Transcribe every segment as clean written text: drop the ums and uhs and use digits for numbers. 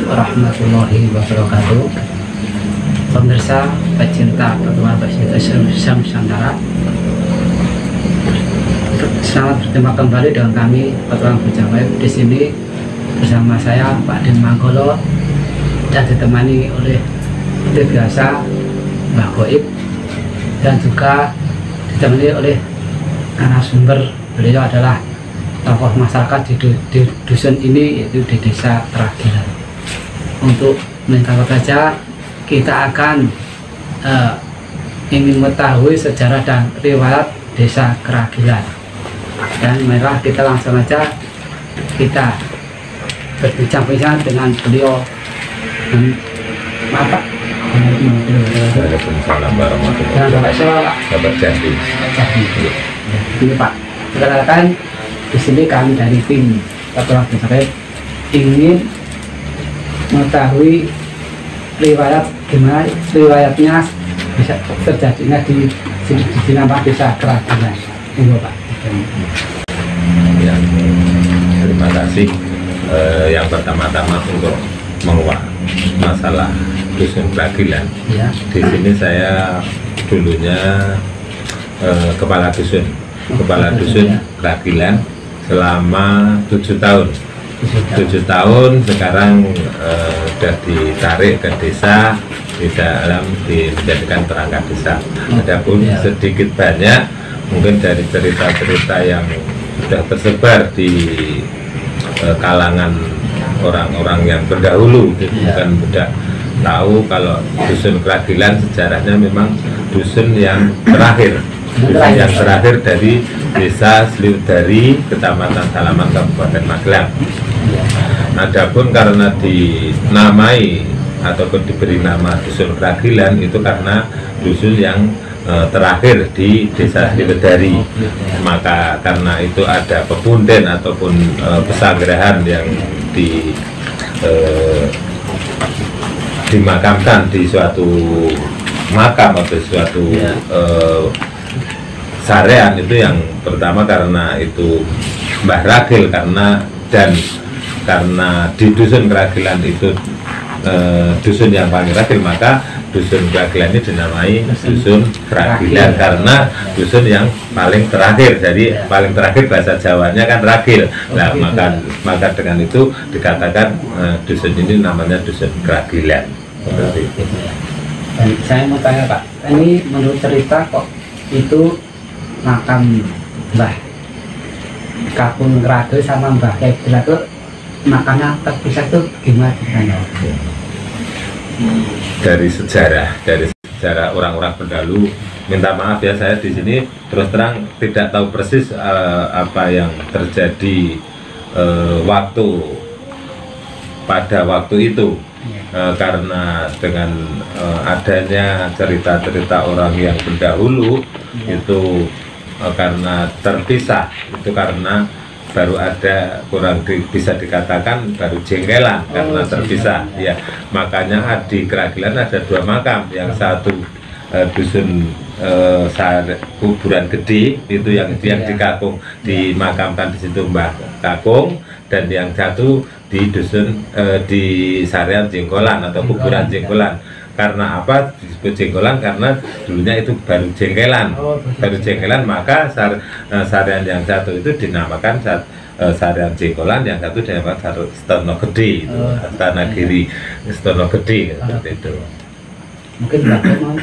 warahmatullahi wabarakatuh. Pemirsa pecinta pertemuan Islam Nusantara, selamat berjumpa kembali dengan kami Petualang Bujang di sini bersama saya Pak Den Manggolo dan ditemani oleh biasa Mbah Goib dan juga ditemani oleh narasumber. Beliau adalah tokoh masyarakat di dusun ini, yaitu di Desa Keragilan. Untuk meningkatkan saja, kita akan ingin mengetahui sejarah dan riwayat Desa Keragilan. Dan marilah kita langsung aja kita berbincang-bincang dengan beliau. Maaf Pak. Waalaikumsalam warahmatullahi wabarakatuh. Jadi. Ini Pak, perkenalkan di sini kami dari tim Petualang Bujang ingin mengetahui gimana riwayatnya bisa terjadinya di nama Desa Keragilan. Ini Pak. Ya, terima kasih. Yang pertama-tama untuk menguak masalah dusun Keragilan. Ya. Di sini saya dulunya kepala dusun Keragilan selama 7 tahun. 7 tahun sekarang sudah ditarik ke desa di dalam dijadikan perangkat desa. Adapun sedikit banyak mungkin dari cerita-cerita yang sudah tersebar di kalangan orang-orang yang terdahulu, bukan sudah tahu kalau dusun Keragilan sejarahnya memang dusun yang terakhir. Dusun yang terakhir dari Desa Sliwudari, Kecamatan Salaman, Kabupaten Magelang. Adapun karena dinamai ataupun diberi nama Dusun Keragilan itu karena dusun yang terakhir di Desa Sliwudari. Maka karena itu ada pepunden ataupun pesanggerahan yang dimakamkan di suatu makam atau suatu sarean, itu yang pertama karena itu Mbah Ragil, karena di dusun Keragilan itu dusun yang paling ragil, maka dusun Keragilan ini dinamai dusun Keragilan karena dusun yang paling terakhir. Jadi paling terakhir bahasa Jawanya kan ragil. Nah, maka dengan itu dikatakan dusun ini namanya dusun Keragilan. Seperti itu. Dan saya mau tanya Pak, ini menurut cerita kok itu makam Mbah Kakung Ragil sama Mbah Kegel itu makamnya terpisah tuh gimana? Dari sejarah orang-orang pendahulu, minta maaf ya, saya di sini terus terang tidak tahu persis apa yang terjadi pada waktu itu. Karena dengan adanya cerita-cerita orang yang pendahulu itu karena terpisah, itu karena baru ada bisa dikatakan baru jengkelan karena terpisah. Ya, makanya di Keragilan ada 2 makam, yang satu dusun kuburan gede itu yang dikakung, dimakamkan di situ Mbah Kakung, dan yang satu di dusun di sarean Jengkolan atau kuburan Jengkolan. Karena apa disebut Jengkolan? Karena dulunya itu baru jengkelan, maka sarean yang satu itu dinamakan sarean Jengkolan, yang satu dinamakan Stono Gede, itu Astana Giri Stono Gede, seperti itu. Mungkin mau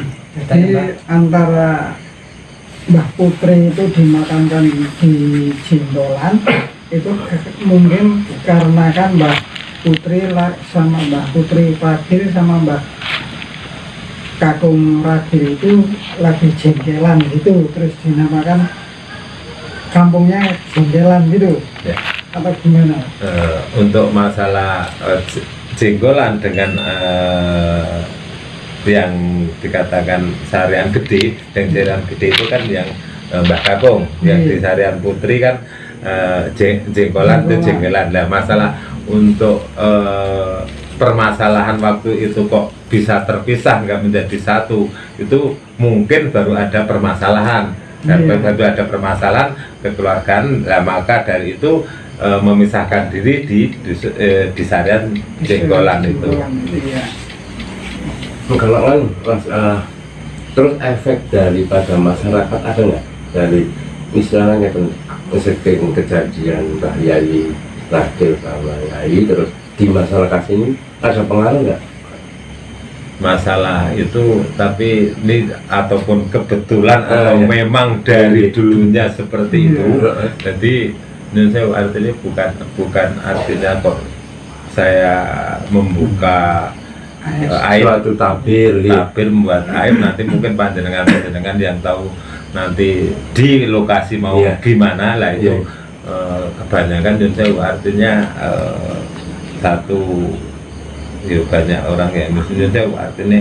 jadi antara Mbah Putri itu dimakamkan di Jengkolan itu mungkin karena kan Mbah Putri sama Mbah Putri Ragil sama Mbah Kakung Ragil itu lagi jengkelan gitu, terus dinamakan kampungnya Jengkelan gitu ya. Atau gimana? Untuk masalah Jengkolan dengan yang dikatakan sarean gede, dan sarean gede itu kan yang Mbah Kakung, yang di sarean Putri kan Jengkolan itu Jengkelan. Nah, masalah untuk permasalahan waktu itu kok bisa terpisah nggak menjadi satu, itu mungkin baru ada permasalahan, dan baru ada permasalahan kekeluargaan. Nah, maka dari itu memisahkan diri di Sarian Jenggolan itu. Iya. Kalau kan Mas, terus efek daripada masyarakat ada nggak dari misalnya kan kejadian Mbah Yai Ragil sama Yai, terus di masyarakat ini ada pengaruh nggak? Masalah itu, tapi ini ataupun kebetulan atau ya. memang dari dulunya seperti itu. Jadi saya artinya bukan artinya kok saya membuka aib, Suatu tabir membuat aib. Nanti mungkin panjenengan yang tahu nanti di lokasi mau gimana lah itu. Kebanyakan saya artinya satu ya, banyak orang yang Indonesia artinya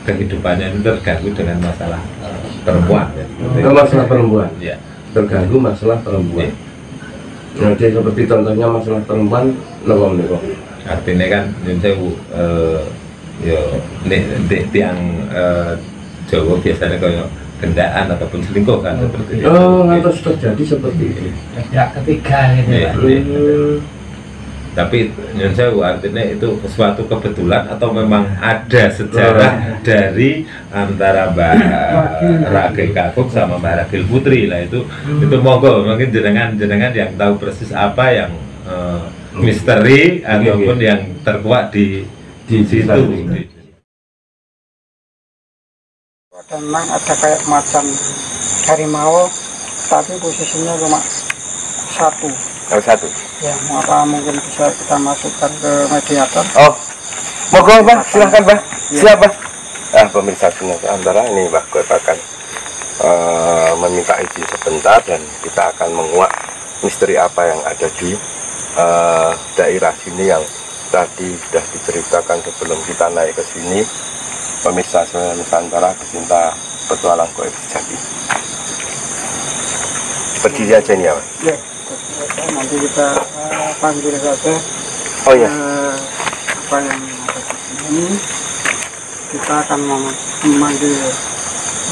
kehidupannya itu terganggu dengan masalah perempuan ya. Masalah perempuan Ya. Terganggu masalah perempuan. Jadi seperti contohnya masalah perempuan, loh nih kok. Artinya kan Indonesia ya tiang Jawa biasanya kayak gendaan ataupun selingkuh kan seperti itu. Lantas terjadi seperti itu. Pihak ketiga gitu Iya, Pak. iya. Tapi Indonesia artinya itu suatu kebetulan atau memang ada sejarah dari antara Mbak Ragil Kakung sama Mbak Ragil Putri lah itu monggo mungkin jenengan yang tahu persis apa yang misteri ataupun yang terkuak di situ. Dan memang ada kayak macam harimau, tapi posisinya cuma satu. Satu. Ya, maka mungkin bisa kita masukkan ke mediator. Oh, monggo Mbah, silahkan Mbah. Ya. Siap Mbah. Pemirsa Nusantara, ini Mbah Goib akan meminta izin sebentar dan kita akan menguak misteri apa yang ada di daerah sini yang tadi sudah diceritakan sebelum kita naik ke sini. Pemirsa Nusantara, pecinta petualang Goib sejati. Berdiri aja nih ya Mbah. Ya, nanti kita panggil saja. Oh iya. Apa yang ada di sini, kita akan memanggil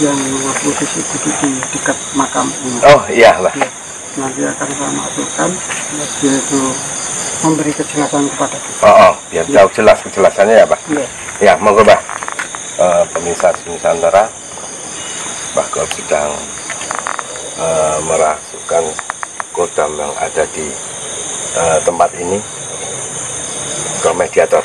yang posisi duduk di dekat makam ini. Oh iya Mbah. Ya, nanti akan saya masukkan, dia itu memberi kejelasan kepada kita. Biar jauh jelas kejelasannya ya Mbah. Ya. Ya, monggo Mbah. Pemirsa Nusantara, Mbah Goib sedang merasukkan kodam yang ada di tempat ini ke mediator.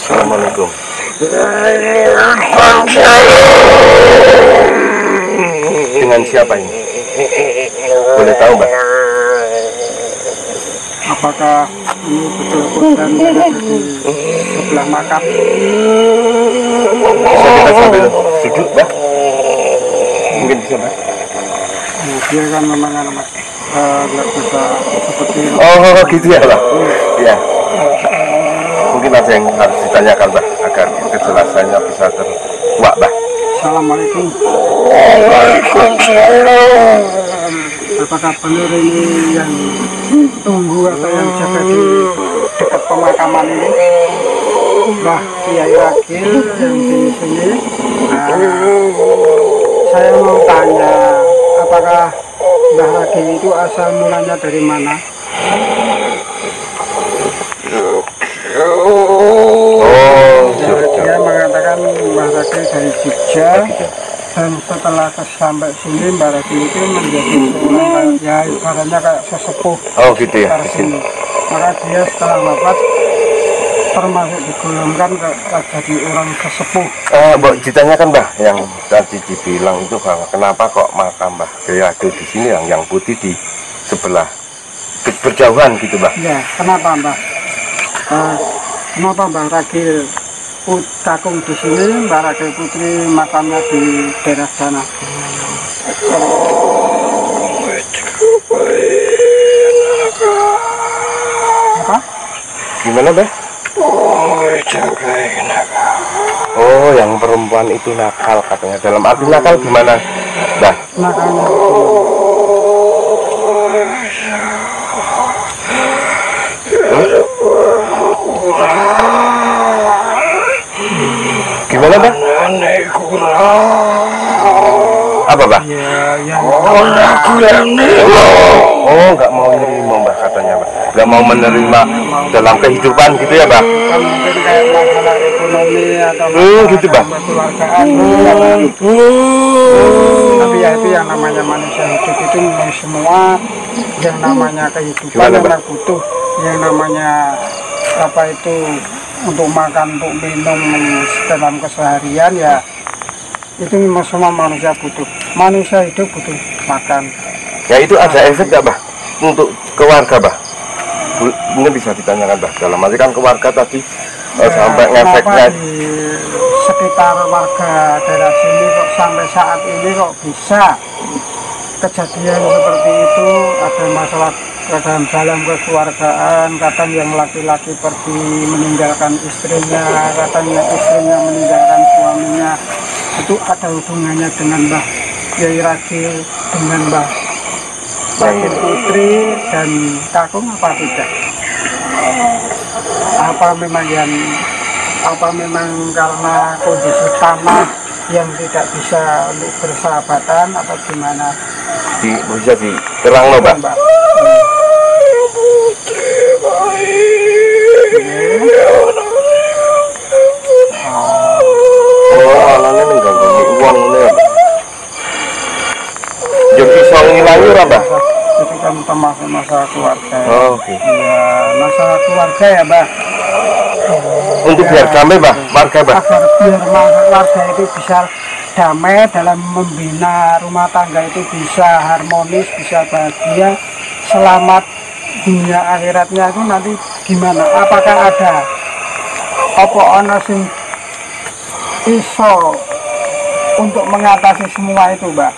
Assalamualaikum. Dengan siapa ini? Boleh tahu Mbak? Apakah ini betul kodam yang ada di sebelah makam? Bisa kita sambil duduk Mbak? Mungkin bisa Mbak? Nah, dia kan memang nggak bisa seperti itu. Oh gitu ya Mbak? Iya. Mungkin ada yang harus ditanyakan Mbak agar kejelasannya bisa terkuak Mbak. Assalamualaikum. Apakah benar ini yang tunggu atau yang jaga di dekat pemakaman ini? Mbah Kiai Ragil yang di sini. Nah, saya mau tanya, apakah Mbah Ragil itu asal mulanya dari mana? Dia mengatakan Mbah Ragil dari Jogja, dan setelah sampai sini Mbah Ragil itu menjadi seorang ya ibaratnya kayak sesepuh Gitu ya. di sini. Maka dia setelah wafat termasuk digolongkan jadi orang sesepuh. Mbak ditanyakan Mbah yang tadi dibilang itu bahwa kenapa kok makam Mbah Kiai Ragil di sini yang putih di sebelah berjauhan gitu Mbah? Ya, kenapa Mbah? Kenapa Mbah Ragil Kakung di sini, Mbah Ragil Putri makamnya di daerah sana? Apa? Gimana Mbah? Oh, yang perempuan itu nakal katanya. Dalam arti nakal gimana Mbah? Nakalnya Apa, Mbah? Ya, yang Oh, nggak mau menerima, Mbah, katanya, Mbah. Nggak mau menerima dalam kehidupan gitu ya, Mbah? kan mungkin kayak masalah ekonomi atau masalah Gitu, Mbah. kekeluargaan. Tapi ya itu yang namanya manusia hidup itu memang semua yang namanya kehidupan Gimana, Mbah? memang butuh yang namanya apa itu untuk makan, untuk minum dalam keseharian ya itu memang semua manusia butuh. Manusia hidup butuh makan. Ya itu ada efek nggak, Mbah, untuk keluarga, Mbah? Mungkin bisa ditanyakan, Mbah. Dalam arti kan keluarga tadi sampai ngefeknya. Kenapa di sekitar warga daerah sini kok sampai saat ini kok bisa kejadian seperti itu, ada masalah dalam kekeluargaan, kadang yang laki-laki pergi meninggalkan istrinya, kadang yang istrinya meninggalkan suaminya. Itu ada hubungannya dengan Mbah Yai Ragil, dengan Mbah Ragil Putri dan Kakung apa tidak? Apa memang karena kondisi tanah yang tidak bisa untuk bersahabatan atau gimana? Bisa diterang loh, Mbah. Mbak. Oh, anaknya mengganggu uang ini, ya, Mbah. Jadi bisa ngilangi ora, Mbah? Itu kan termasuk masalah keluarga. Oh, oke. Ya, masalah keluarga ya, Mbak. Untuk biar damai, Mbah, warga, Mbah. Agar biar warga itu bisa damai dalam membina rumah tangga itu bisa harmonis, bisa bahagia, selamat dunia akhiratnya itu nanti gimana? Apakah ada ana sing iso untuk mengatasi semua itu, Mbak?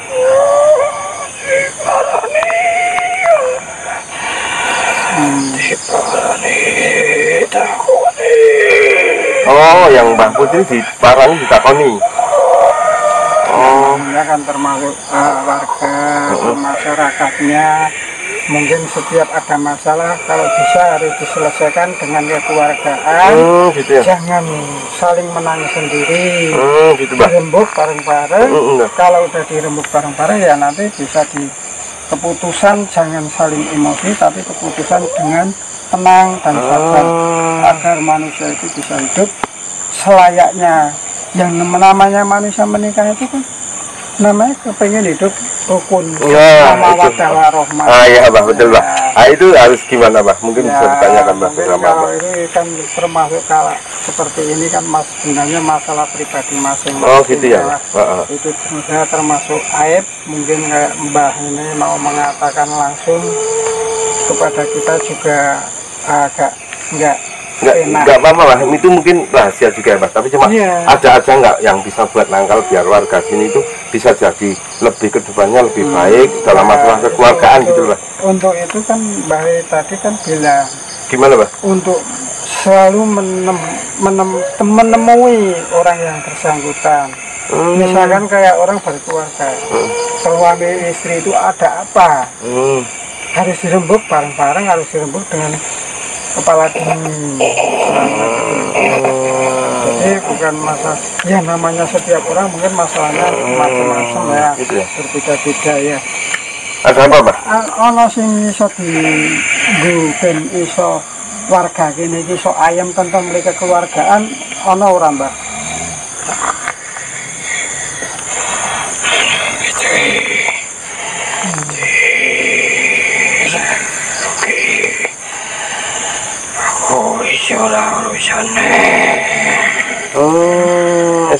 Oh, yang Mbah Putri diparani ditakoni. Oh, Ya kan termasuk warga masyarakatnya mungkin setiap ada masalah kalau bisa harus diselesaikan dengan kekeluargaan, gitu ya. jangan saling menangis sendiri, Gitu, Mbah. dirembuk bareng-bareng. Nah. Kalau udah dirembuk bareng-bareng ya nanti bisa di keputusan jangan saling emosi tapi keputusan dengan tenang dan sabar agar manusia itu bisa hidup selayaknya. Yang namanya manusia menikah itu kan namanya kepengen hidup rukun sama wadah warahmah. Iya, Mbah, betul, Mbah. Itu harus gimana, Mbah? Mungkin bisa ditanyakan, Mbah, mungkin sama kalau Mbah. ini kan termasuk kalau seperti ini kan sebenarnya masalah pribadi masing-masing. Oh, gitu ya, Mbah. Itu sebenarnya termasuk aib. Mungkin kayak Mbah ini mau mengatakan langsung kepada kita juga agak enggak Enggak apa-apa, Mbah. Itu mungkin rahasia juga ya, Mbah. Tapi cuma ada aja nggak yang bisa buat nangkal biar warga sini itu bisa jadi lebih kedepannya lebih baik dalam masalah kekeluargaan gitu, Mbah. Untuk itu kan Mbah tadi kan bilang Gimana, Mbah? untuk selalu menemui orang yang bersangkutan. Misalkan kayak orang berkeluarga, suami istri itu ada apa? Harus dirembuk bareng-bareng, harus dirembuk dengan kepala dingin. Jadi bukan masalah, ya namanya setiap orang mungkin masalahnya macam-macam ya, Gitu ya. berbeda-beda ya. Ada apa, Mbah? Ono sing iso ben iso warga kene iki iso ayam tentang mereka kekeluargaan ono ora, Mbak?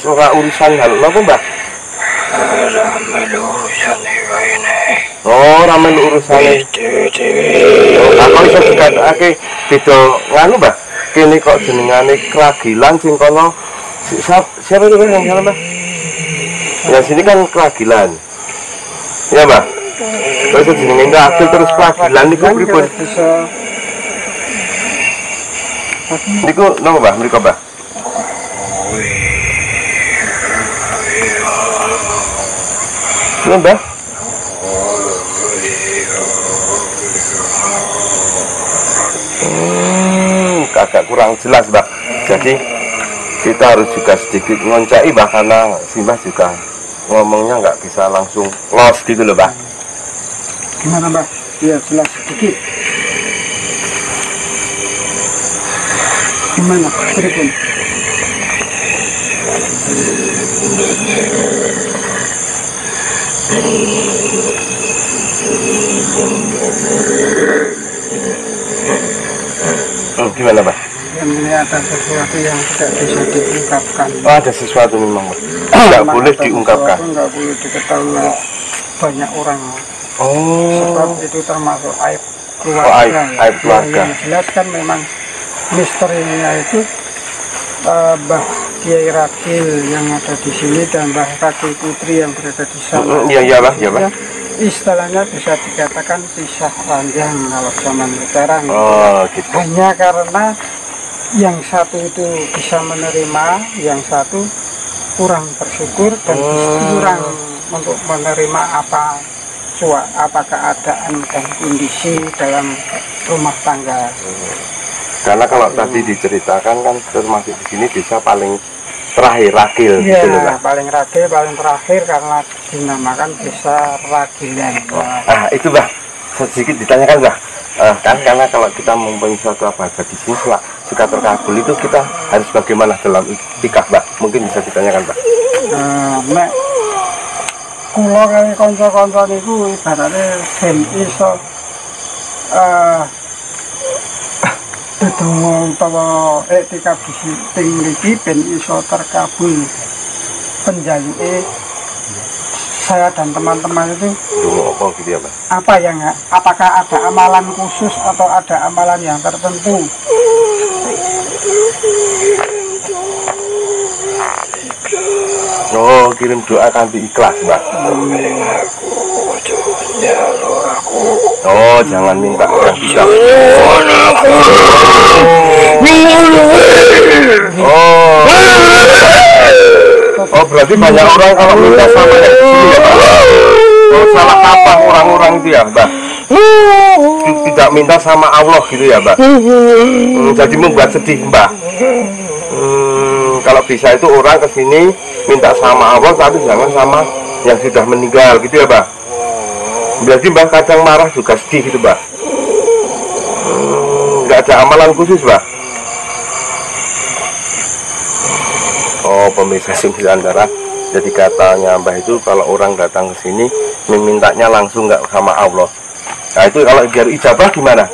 Ora urusan hal napa, Mbah? Oh, ramen urusane. Aku iso dikatakake beda nganu, Mbah. Kene kok jenengane Kragilan sing kono siapa itu yang salah, Mbah? Ya sini kan Kragilan. Ya, Mbah. Terus jenenge Kragil terus Kragilan niku pripun? Niku napa, Mbah? Mriku, Mbah? Iya, Mbah. Agak kurang jelas, Mbah. Jadi kita harus juga sedikit ngoncai Mbah, karena si Mbah juga ngomongnya nggak bisa langsung los gitu loh Mbah. Gimana Mbah? Biar jelas sedikit. Gimana? Pripun? Gimana Mbah? Yang ini ada sesuatu yang tidak bisa diungkapkan. Oh, ada sesuatu memang Mbah. Nggak boleh diungkapkan. Nggak boleh diketahui oleh banyak orang. Oh. Sebab itu termasuk aib keluarga. Oh, aib keluarga. Yang jelas kan memang misterinya itu Mbah Kiai Rakil yang ada di sini dan Mbah Rakil Putri yang berada di sana. Iya Mbah, iya Mbah. Istilahnya bisa dikatakan pisah ranjang kalau zaman sekarang. Oh, gitu. Hanya karena yang satu itu bisa menerima, yang satu kurang bersyukur dan kurang untuk menerima apa keadaan dan kondisi dalam rumah tangga. Karena kalau tadi diceritakan kan termasuk di sini bisa paling terakhir Rakil gitu loh Mbah. Paling Rakil, paling terakhir karena dinamakan desa Ragilan. Itu Mbah, sedikit ditanyakan Mbah. Kan karena kalau kita mempunyai suatu apa aja di sini suka terkabul itu kita harus bagaimana dalam itikaf Mbah? Mungkin bisa ditanyakan Mbah. Nek kula kali kanca-kanca niku ibaratnya ben iso dedonga utawa iktikaf di sini mriki ben iso terkabul penjaluke saya dan teman-teman itu. Apa gitu ya Mbah? Apakah ada amalan khusus atau ada amalan yang tertentu? Oh, kirim doa kanthi ikhlas Mbah. Oh, jangan minta yang bisa. Oh, berarti banyak orang kalau minta sama yang sini ya Mbah. Oh, salah kaprah orang-orang itu ya Mbah. Tidak minta sama Allah gitu ya Mbah. Jadi membuat sedih Mbah. Kalau bisa itu orang kesini minta sama Allah tapi jangan sama yang sudah meninggal gitu ya Mbah. Berarti Mbah kadang marah juga sedih gitu Mbah. Nggak ada amalan khusus Mbah. Oh, pemirsa Nusantara. Jadi katanya Mbah itu kalau orang datang ke sini memintanya langsung nggak sama Allah. Nah itu kalau biar ijabah gimana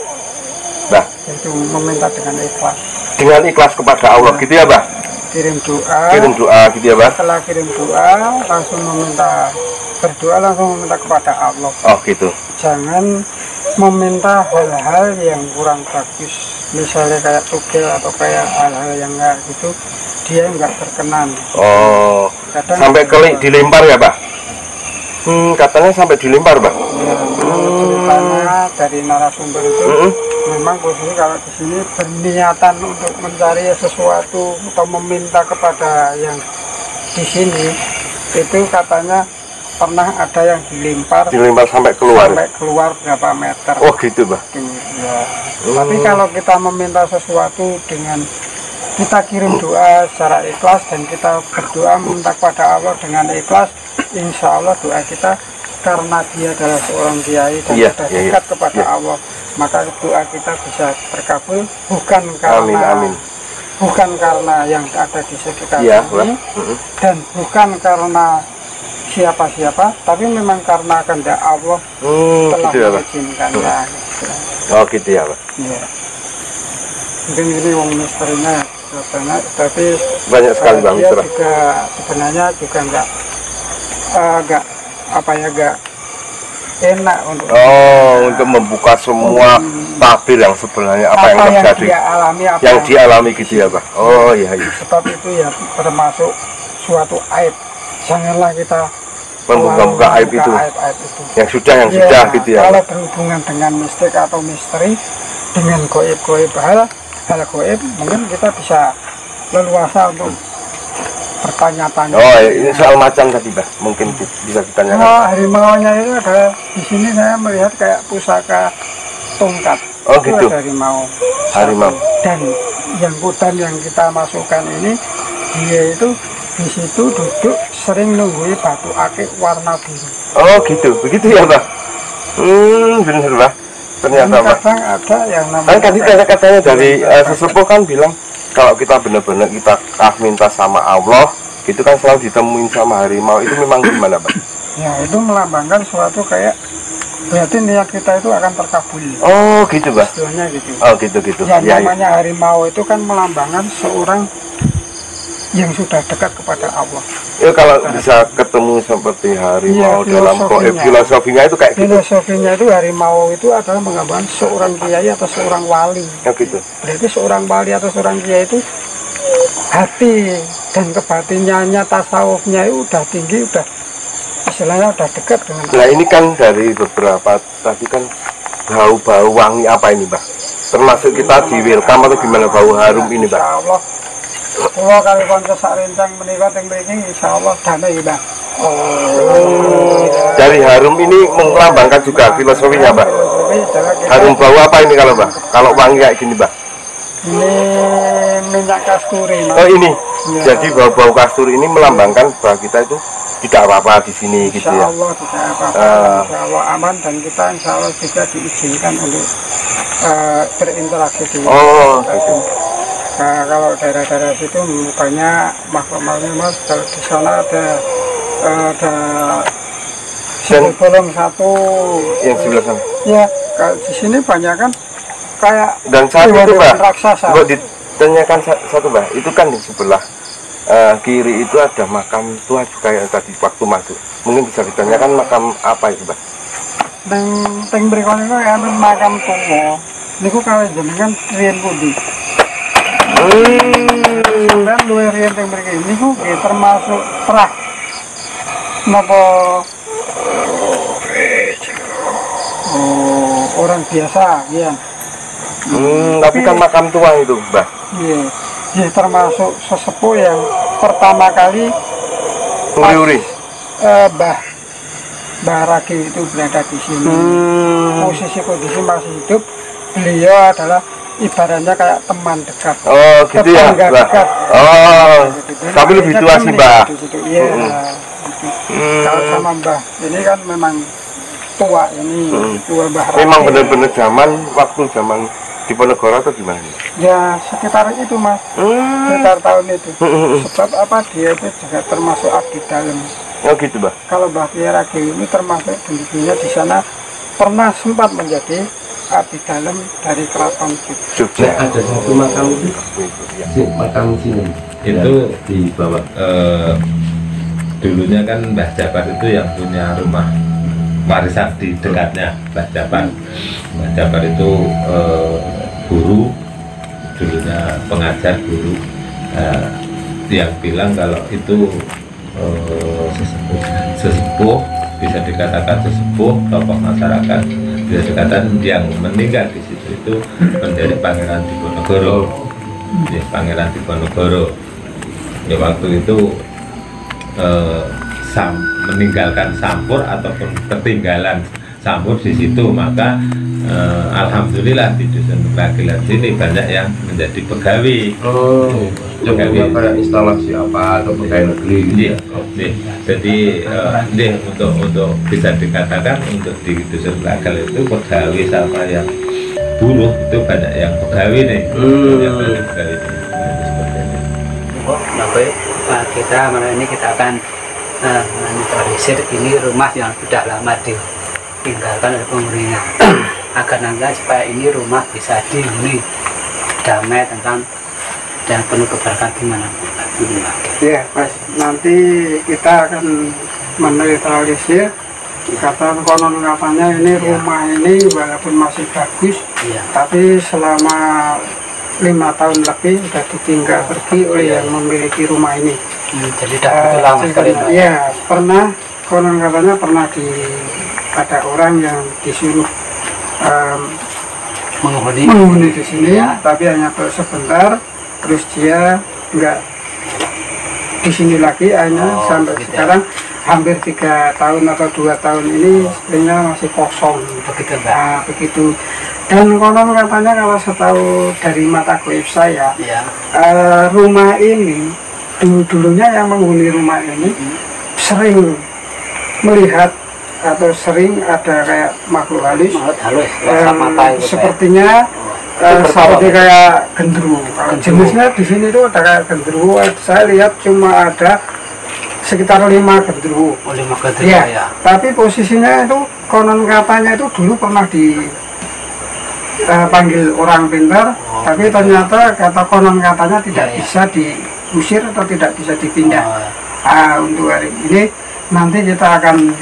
Mbah? Itu meminta dengan ikhlas. Dengan ikhlas kepada Allah gitu ya Mbah? Kirim doa gitu ya Mbah? Setelah kirim doa langsung berdoa langsung meminta kepada Allah. Oh gitu. Jangan meminta hal-hal yang kurang bagus, misalnya kayak tugel atau kayak hal-hal yang enggak gitu, dia enggak berkenan. Oh, kadang sampai dilempar ya Mbah? Katanya sampai dilempar Mbah? Ya, ceritanya dari narasumber itu memang posisi kalau di sini berniatan untuk mencari sesuatu atau meminta kepada yang di sini itu katanya pernah ada yang dilempar sampai keluar berapa meter. Oh gitu Mbah Ya. Tapi kalau kita meminta sesuatu dengan kita kirim doa secara ikhlas dan kita berdoa meminta kepada Allah dengan ikhlas, insya Allah doa kita karena dia adalah seorang kiai dan sudah dekat kepada Allah, maka doa kita bisa terkabul bukan karena bukan karena yang ada di sekitar ini dan bukan karena siapa-siapa, tapi memang karena kehendak Allah telah gitu mengizinkannya. Oh gitu ya Pak. Ya. Mungkin ini wong misterinya banyak, tapi banyak sekali Bang dia misteri. juga sebenarnya juga enggak enak untuk membuka semua tabir yang sebenarnya apa yang terjadi yang dialami gitu ya Pak. Oh iya. Sebab itu ya termasuk suatu aib. Janganlah kita membuka aib itu. Yang sudah gitu ya. Kalau berhubungan dengan mistik atau misteri, dengan goib hal goib, mungkin kita bisa leluasa untuk bertanya-tanya. Oh, ini soal macam tadi Mbah, mungkin bisa ditanyakan. Oh, harimaunya itu ada di sini, saya melihat kayak pusaka tongkat. Oh itu gitu. Ada harimau. Harimau. Dan yang hutan yang kita masukkan ini dia itu di situ duduk sering nunggui batu akik warna biru. Oh gitu, begitu ya Mbak? Bener Mbak. Ternyata Mbak. Kadang ada yang Kan namanya katanya dari sesepuh kan bilang kalau kita benar-benar kita minta sama Allah, itu kan selalu ditemuin sama harimau. Itu memang gimana Mbak? ya itu melambangkan suatu kayak berarti niat kita itu akan terkabul. Oh gitu Mbak. Istilahnya gitu. Oh gitu. Yang Ya, namanya harimau itu kan melambangkan seorang yang sudah dekat kepada Allah. ya kalau bisa ketemu seperti harimau Iya, dalam filosofinya itu kayak gitu. Filosofinya itu harimau itu adalah menggambarkan seorang kiai atau seorang wali. Ya gitu. Berarti seorang wali atau seorang kiai itu hati dan kebatinannya, tasawufnya itu udah tinggi, udah istilahnya udah dekat dengan Nah ini kan dari beberapa tadi kan bau-bau wangi apa ini Mbak? Termasuk kita di welcome atau gimana bau harum ini Mbak? Insya Allah kalau kali konco sak rencang menikah yang begini insya Allah damai Mbak. Dari harum ini melambangkan juga filosofinya Mbak? Harum bau apa ini kalau Mbak? Kalau wangi kayak gini Mbak? Ini minyak kasturi Mas. Oh ini, Ya. jadi bau-bau kasturi ini melambangkan bahwa kita itu tidak apa-apa di sini gitu Insya ya? Allah tidak apa-apa, insya Allah aman dan kita insya Allah juga diizinkan untuk berinteraksi di Oh gitu. Nah, kalau daerah-daerah situ banyak makhluk-makhluk Mas. Kalau di sana ada Dan bolong satu. yang sebelah sana. Ya, kalau di sini banyak kan kayak Dan saat itu hewan-hewan Mbak, raksasa. kok ditanyakan satu Mbak, itu kan di sebelah kiri itu ada makam tua juga yang tadi waktu masuk. Mungkin bisa ditanyakan makam apa itu Mbak? Teng berikon itu ya makam tua. Niku kalau jenengan riyen pundi? Dan luwih riyen teng mriki niku nggih termasuk prak. Napa orang biasa ya. Tapi kan makam tua itu Mbak. Iya. Dia termasuk sesepuh yang pertama kali Uri-uri. Mbah Ragi itu berada di sini. Posisi kondisi masih hidup, beliau adalah ibaratnya kayak teman dekat. Oh gitu ya Tetangga Mbak. dekat. Oh, tapi lebih tua sih Mbak. Iya. Kalau sama Mbah ini kan memang tua ini, tua Mbah Ragi. Memang benar-benar waktu zaman Diponegoro atau gimana? Ya sekitar itu Mas, sekitar tahun itu. Sebab apa dia itu juga termasuk abdi dalam. Oh gitu Mbak. Kalau Mbah Kiai Ragi ini termasuk dulunya di sana pernah sempat menjadi abdi dalam dari keraton Jogja. Ada satu makam itu, makam sini Itu di bawah. dulunya kan Mbah Jabar itu yang punya rumah warisan di dekatnya Mbah Jabar. Mbah Jabar itu guru, dulunya pengajar guru, yang bilang kalau itu sesepuh, bisa dikatakan sesepuh, tokoh masyarakat, bisa dikatakan yang meninggal di situ itu menjadi Pangeran Diponegoro. Ya, Pangeran Diponegoro. Ya waktu itu meninggalkan Sampur ataupun ketinggalan Sampur di situ, maka alhamdulillah di dusun Ragilan sini banyak yang menjadi pegawai. Oh, Pegawai. kayak instalasi apa atau pegawai negeri gitu ya. Jadi untuk bisa dikatakan untuk di dusun Ragilan itu pegawai sama yang buruh itu banyak yang pegawai nih. Yang banyak pegawai nih. Bapak, kita malam ini kita akan meninterogasi ini rumah yang sudah lama ditinggalkan oleh penghuninya agar nanti supaya ini rumah bisa dihuni damai tentang dan penuh keberkahan gimana Ya Mas, nanti kita akan menetralisir kata konon katanya ini rumah ini walaupun masih bagus tapi selama 5 tahun lebih sudah ditinggal pergi oleh yang memiliki rumah ini. Jadi sudah lama sekali. Ya pernah konon katanya pernah ada orang yang disuruh menghuni di sini, tapi hanya sebentar, terus dia enggak di sini lagi, hanya sampai sekarang hampir 3 tahun atau 2 tahun ini sebenarnya masih kosong. Begitu, Nah, begitu. Dan konon katanya kalau setahu dari mata goib saya, rumah ini dulunya yang menghuni rumah ini sering melihat atau sering ada kayak makhluk halus sepertinya seperti kayak genderuwo. Jenisnya di sini tuh ada kayak genderuwo. Saya lihat cuma ada sekitar 5 genderuwo. 5 genderuwo ya. Tapi posisinya itu konon katanya itu dulu pernah dipanggil orang pintar, tapi ternyata konon katanya tidak bisa diusir atau tidak bisa dipindah. Untuk hari ini nanti kita akan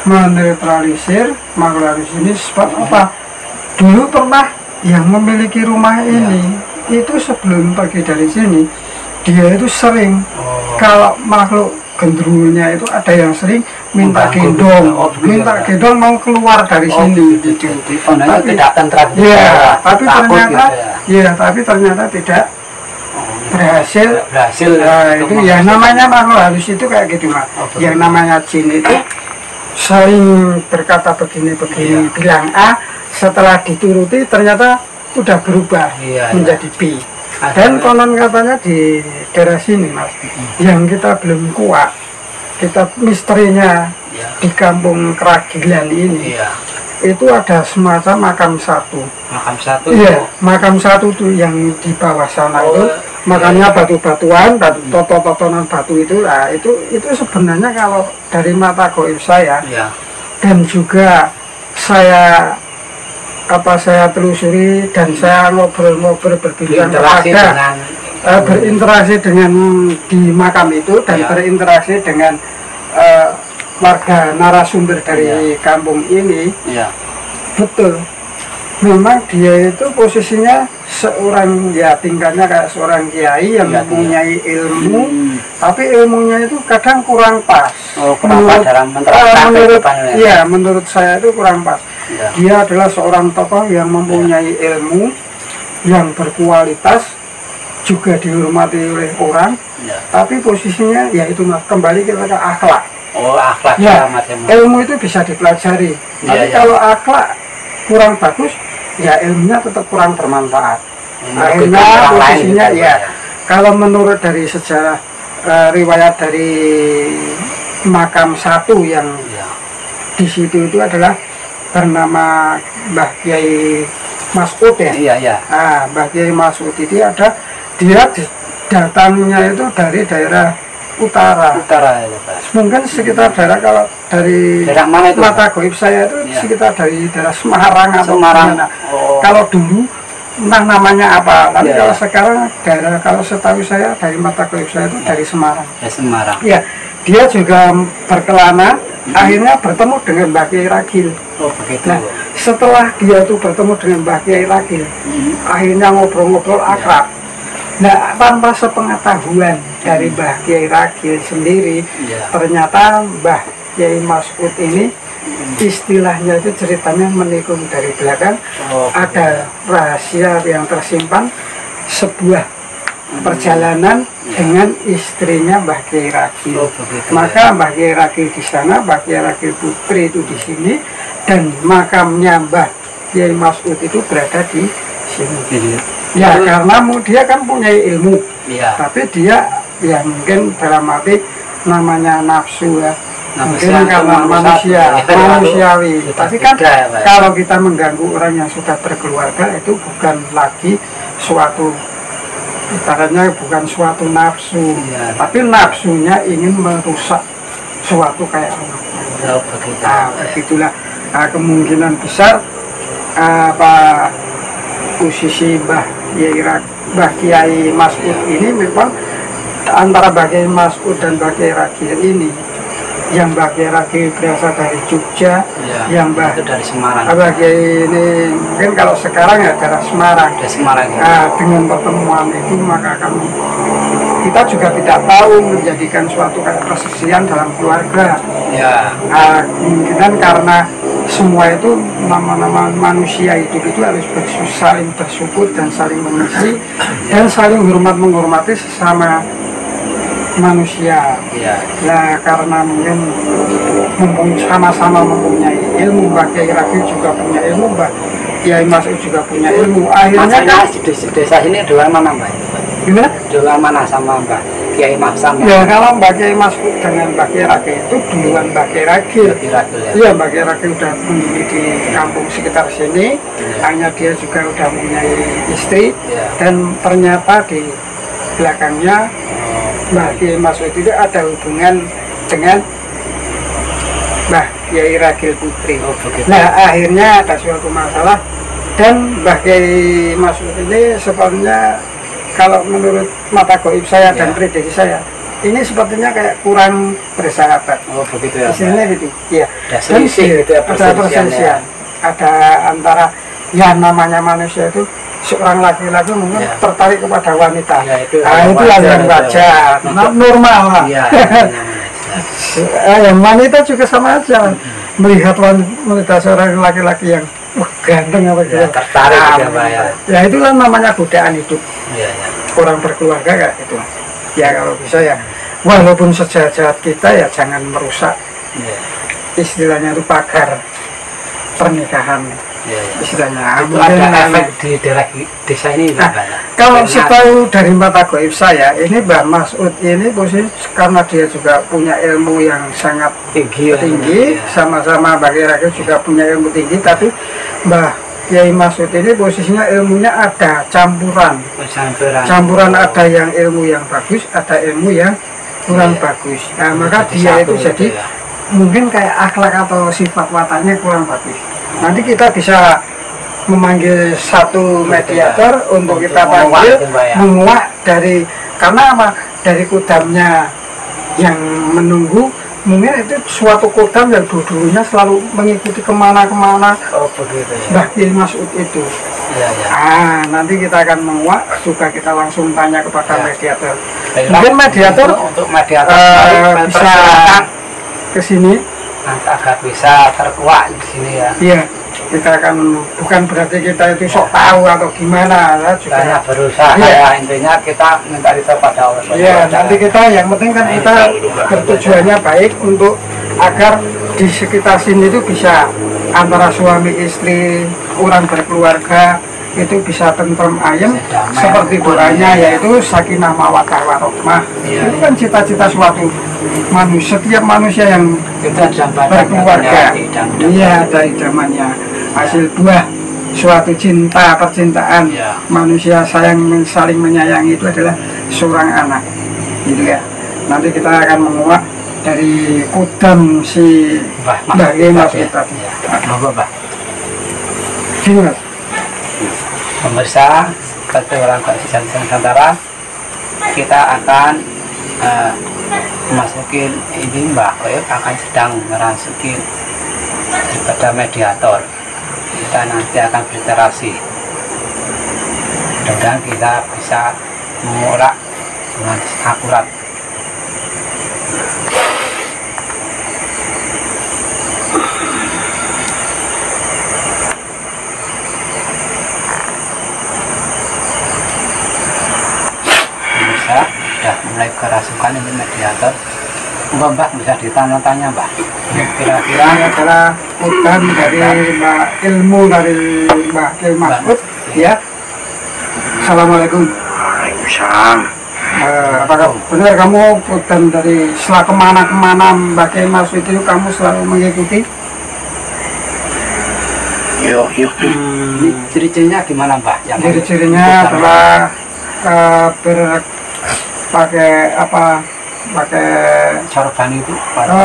menetralisir makhluk halus ini. Sebab apa? Dulu pernah yang memiliki rumah ini itu sebelum pergi dari sini dia itu sering kalau makhluk genderuwonya itu ada yang sering minta gendong, mau keluar dari sini. Tapi tidak tentram. Tapi ternyata tidak berhasil. Itu ya namanya makhluk halus itu kayak gitu Mas. Yang namanya jin itu saling berkata begini bilang A, setelah dituruti ternyata udah berubah menjadi B. Dan konon katanya di daerah sini Mas, yang kita belum kuat, kita misterinya di kampung Keragilan ini, itu ada semacam makam satu. Iya, makam satu tuh yang di bawah sana itu, makamnya batu-batuan, totonan batu itu. Nah, itu sebenarnya kalau dari mata goib saya, dan juga saya telusuri dan saya ngobrol-ngobrol berbincang berinteraksi dengan di makam itu dan berinteraksi dengan warga narasumber dari kampung ini. Betul, memang dia itu posisinya seorang tingkahnya kayak seorang kiai yang mempunyai ilmu, tapi ilmunya itu kadang kurang pas. Menurut saya itu kurang pas. Dia adalah seorang tokoh yang mempunyai ilmu yang berkualitas, juga dihormati oleh orang, tapi posisinya yaitu kembali ke akhlak. Akhlak ilmu itu bisa dipelajari, tapi kalau akhlak kurang bagus, ya ilmunya tetap kurang bermanfaat. Akhirnya posisinya kalau menurut dari sejarah riwayat dari makam satu yang di situ itu adalah bernama Mbah Kiai Mas'ud Mbah Kiai Mas'ud itu dia datangnya itu dari daerah utara mungkin sekitar daerah, kalau dari mata goib saya itu sekitar dari daerah Semarang atau mana. Kalau dulu entah namanya apa, tapi kalau sekarang kalau setahu saya dari mata goib saya itu dari Semarang. Ya, dia juga berkelana, akhirnya bertemu dengan Mbah Kiai Ragil. Nah, setelah dia tuh bertemu dengan Mbah Kiai Ragil, akhirnya ngobrol-ngobrol akrab. Nah, tanpa sepengetahuan dari Mbah Kiai Ragil sendiri, ternyata Mbah Kiai Mas'ud ini istilahnya itu ceritanya menikung dari belakang. Ada rahasia yang tersimpan, sebuah perjalanan dengan istrinya Mbah Kiai Ragil. Maka Mbah Kiai Ragil di sana, Mbah Kiai Ragil Putri itu di sini, dan makamnya Mbah Kiai Mas'ud itu berada di sini. Karena dia kan punya ilmu, tapi dia mungkin dalam arti namanya nafsu mungkin karena manusiawi. Tapi kan kalau kita mengganggu orang yang sudah berkeluarga itu bukan lagi suatu, ibaratnya bukan suatu nafsu, tapi nafsunya ingin merusak suatu kayak orang. Begitulah. Kemungkinan besar posisi Mbah Kiai Mas'ud ini memang antara Mbah Kiai Mas'ud dan Mbah Kiai Ragil ini, yang Mbah Kiai Ragil berasal dari Jogja, yang Mbah dari Semarang. Mbah Kiai ini mungkin kalau sekarang ya daerah Semarang. Dengan pertemuan itu maka kita juga tidak tahu menjadikan suatu kayak persesian dalam keluarga. Kemungkinan karena semua itu nama-nama manusia hidup itu harus saling bersyukur dan saling mengisi dan saling menghormati sesama manusia. Nah, karena mungkin sama-sama mempunyai ilmu, Mbah Kiai Ragil juga punya ilmu, Mbah Kiai Mas'ud juga punya ilmu. Akhirnya kan di desa ini doa mana Mbak? Gimana? Doa mana sama Mbah Kiai Maksam Ya kalau Mbak Kiai Masud dengan Mbak Kiai Ragil itu duluan Mbak Kiai Ragil. Ragil ya. Iya, Mbak Kiai Ragil udah mendiri di kampung sekitar sini. Hanya dia juga udah mempunyai istri. Dan ternyata di belakangnya Mbak Kiai Masud itu ada hubungan dengan Mbah Kiai Ragil Putri. Nah akhirnya ada suatu masalah dan Mbah Kiai Masud ini sepertinya kalau menurut mata goib saya dan prediksi saya ini sepertinya kayak kurang bersahabat. Oh begitu ya. Istilahnya gitu. Iya. Ada selisih gitu ya, ada perselisihan. Ada antara ya namanya manusia itu seorang laki-laki mungkin tertarik kepada wanita. Ya, itu itulah yang wajar. Normal lah. Iya. Yang wanita juga sama aja melihat wanita seorang laki-laki yang ganteng apa gitu tertarik ya itulah namanya godaan hidup ya. Orang berkeluarga kayak gitu ya. Kalau bisa ya walaupun sejahat-jahat kita ya jangan merusak istilahnya itu pagar pernikahan istilahnya. Itu ada efek di daerah desa ini kalau setahu dari mata goib saya ini Mbah Masud ini posisi karena dia juga punya ilmu yang sangat tinggi sama-sama Mbah Kiai Ragil juga punya ilmu tinggi, tapi Mbah Kiai Masud ini posisinya ilmunya ada campuran ada yang ilmu yang bagus, ada ilmu yang kurang bagus. Nah maka dia itu jadi mungkin kayak akhlak atau sifat wataknya kurang bagus. Nanti kita bisa memanggil satu mediator untuk kita panggil menguak dari karena apa dari kodamnya yang menunggu mungkin itu suatu kodam yang dulunya selalu mengikuti kemana-kemana Mbah Kiai Masud itu. Nanti kita akan menguak juga kita langsung tanya kepada mediator. Mungkin mediator untuk mediator bisa ke sini agar bisa terkuat di sini ya. Iya, kita akan bukan berarti kita itu sok tahu atau gimana ya, juga hanya berusaha ya. Intinya kita minta itu pada Allah. Iya, nanti kita yang penting kan kita bertujuannya baik untuk agar di sekitar sini itu bisa antara suami istri orang berkeluarga itu bisa tentrem ayem seperti doanya yaitu sakinah mawaddah warahmah. Itu kan cita-cita suatu manusia, setiap manusia yang berkeluarga. Iya, dari zamannya hasil buah suatu cinta percintaan manusia saling menyayangi itu adalah seorang anak gitu ya. Nanti kita akan menguak dari kodam si Mbah Kiai Masud tadi. Gini Mas. Pemirsa, seperti orang Kasihan Nusantara, kita akan masukin ini Mbak Goib akan sedang merasukin kepada mediator. Kita nanti akan berinteraksi. Mudah-mudahan kita bisa mengurak dengan akurat. Sudah mulai kerasukan ini mediator. Mbak bisa ditanya-tanya Mbak. Kira-kira adalah hutan dari ilmu dari Mbah Kiai Masud ya. Assalamualaikum. Waalaikumsalam. Apakah benar kamu hutan dari setelah kemana-kemana Mbah Kiai Masud itu kamu selalu mengikuti? Yuk. Ciri-cirinya gimana Mbak? Ciri-cirinya adalah pakai sorban itu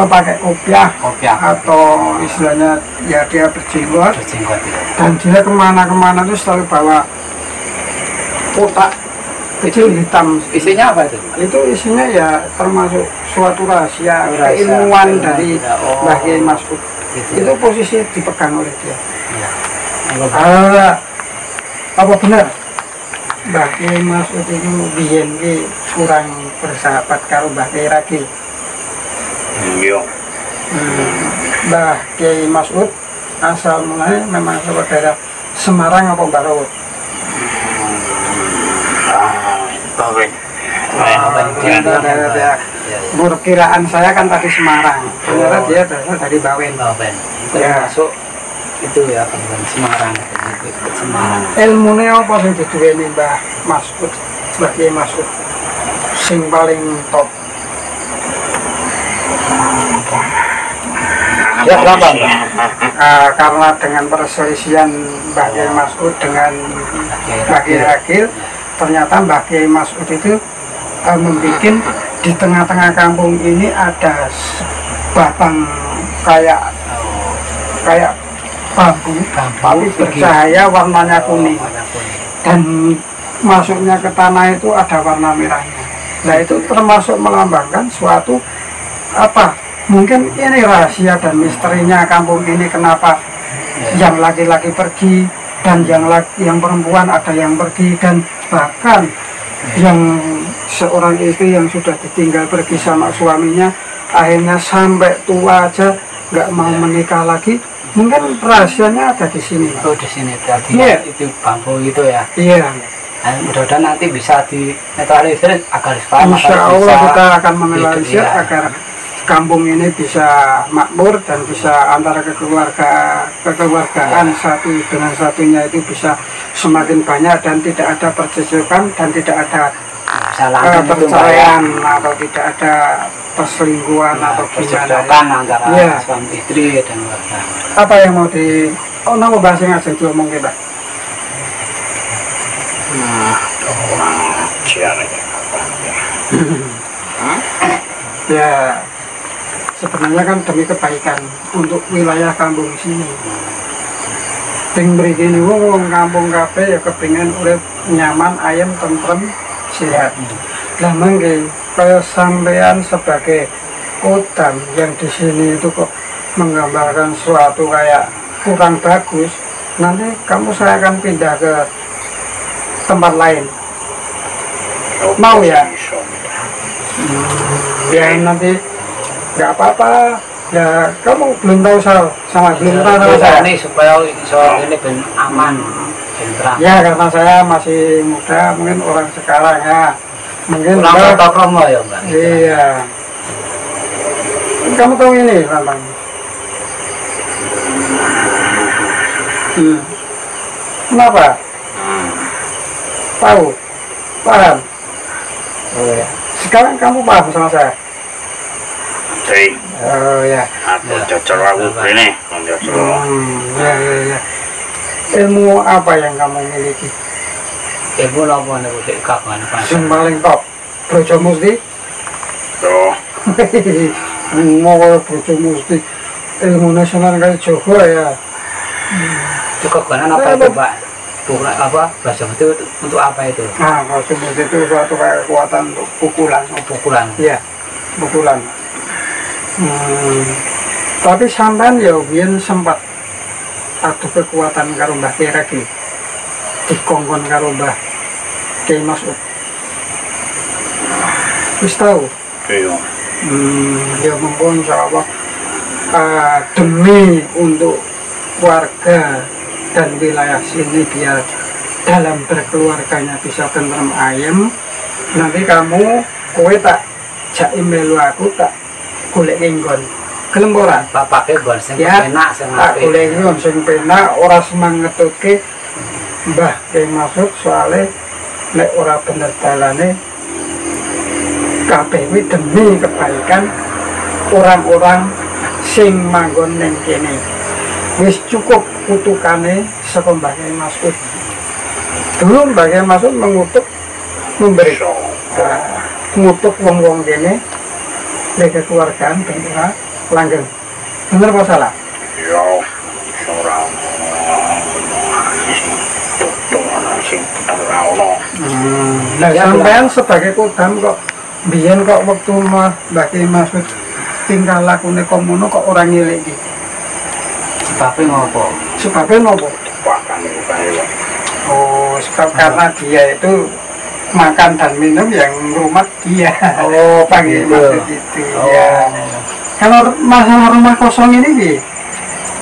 pakai kopiah atau istilahnya ya dia berjenggot ya. Dan dia kemana-kemana itu selalu bawa kotak kecil hitam. Isinya apa itu? Itu isinya ya termasuk suatu rahasia keilmuan dari Mbah Kiai Masud itu posisi dipegang oleh dia. Apa benar Mbah Kiai Masud itu biyen kurang bersahabat karo Mbah Kiai Ragil? Iya. Mbah Kiai Masud asal mulanya memang saudara Semarang apa Barawut? Perkiraan saya kan tadi Semarang, ternyata dia berasal dari Bawen. Itu masuk itu ya kabupaten Semarang. Ilmunya apa sih diduweni Mbah Masud, Mbah Kiai Masud? sing paling top. Ya kenapa? Karena dengan perselisihan Mbah Kiai Mas'ud dengan Mbah Kiai Agil, ternyata Mbah Kiai Mas'ud itu membuat di tengah-tengah kampung ini ada batang kayak bambu tapi bercahaya, warnanya kuning, dan masuknya ke tanah itu ada warna merahnya. Nah itu termasuk melambangkan suatu mungkin ini rahasia dan misterinya kampung ini, kenapa yang laki-laki pergi dan yang perempuan ada yang pergi, dan bahkan yang seorang istri yang sudah ditinggal pergi sama suaminya akhirnya sampai tua aja nggak mau menikah lagi. Mungkin rahasianya ada di sini. Oh, di sini tadi itu bambu itu ya. Iya. Mudah-mudahan nanti bisa dinetralisir agar Insya Allah kita akan menetralisir agar kampung ini bisa makmur dan bisa antara kekeluargaan satu dengan satunya itu bisa semakin banyak dan tidak ada percejokan dan tidak ada perceraian atau tidak ada perselingkuhan atau percejokan antara suami istri dan keluarga. Apa yang mau nama bahasa yang aja diomong kita? Ya sebenarnya kan demi kebaikan untuk wilayah kampung sini. Ping mriki niku wong kampung kabeh ya kepengin urip nyaman, ayem, tentrem, sehat. Lah mangke kaya sampean sebagai kodam yang di sini itu kok menggambarkan suatu kayak kurang bagus, nanti saya akan pindah ke tempat lain. Mau ya? Ya nanti nggak apa-apa. Ya kamu belum tahu sama belum tahu saya ini supaya ini ben aman, tenang. Ya karena saya masih muda, mungkin orang sekarang ya mungkin kurang promo ya Mbak. Iya. Kamu tahu ini Lambang? Kenapa? Tahu? Paham? Oh ya. Sekarang kamu paham sama saya? Oh ya. Aku cocok aku ini, Ya. Ilmu apa yang kamu miliki? Ilmu apa nih Budi kapan? Yang paling top, Brojo Musti. Tuh. Mau Brojo Musti, ilmu nasional kayak Jogo ya. Cukup kanan apa itu Pak? Bukan apa? Brojo Musti untuk apa itu? Nah, Brojo Musti itu suatu kayak kekuatan untuk pukulan. Pukulan. Iya, pukulan. Tapi sampean ya biyen sempat adu kekuatan karo Mbah Kiai Agil, dikongkon karo Mbah Kiai Mas'ud. Wis tahu? Iya. Ya mumpun insyaallah demi untuk warga dan wilayah sini biar dalam berkeluarganya bisa tentrem ayem, nanti kowe tak jak melu aku tak golek nggon. Gelem ora? Bapake nggon sing penak sing apik. Golek nggon sing penak, ora semangetke Mbah Kiai Mas'ud soalnya nek ora bener dalane kabeh kuwi demi kebaikan orang-orang sing manggon ning kene. Wis cukup kutukane saka Mbah Kiai Mas'ud. Dulu Mbah Kiai Mas'ud memberi ngutuk wong-wong kene nek keluargaan ben ora langgeng. Bener apa salah? Iya, ora ono. Nah, sampean sebagai kodam kok biyen kok waktu Mbah Kiai Mas'ud tinggal lakune komuno kok orang ngeliki. Sebabnya ngopo? Sebabnya ngopo? Oh, sebab karena dia itu makan dan minum yang rumah dia. Oh, panggil maksud itu. Ya. Kalau masalah rumah kosong ini bi,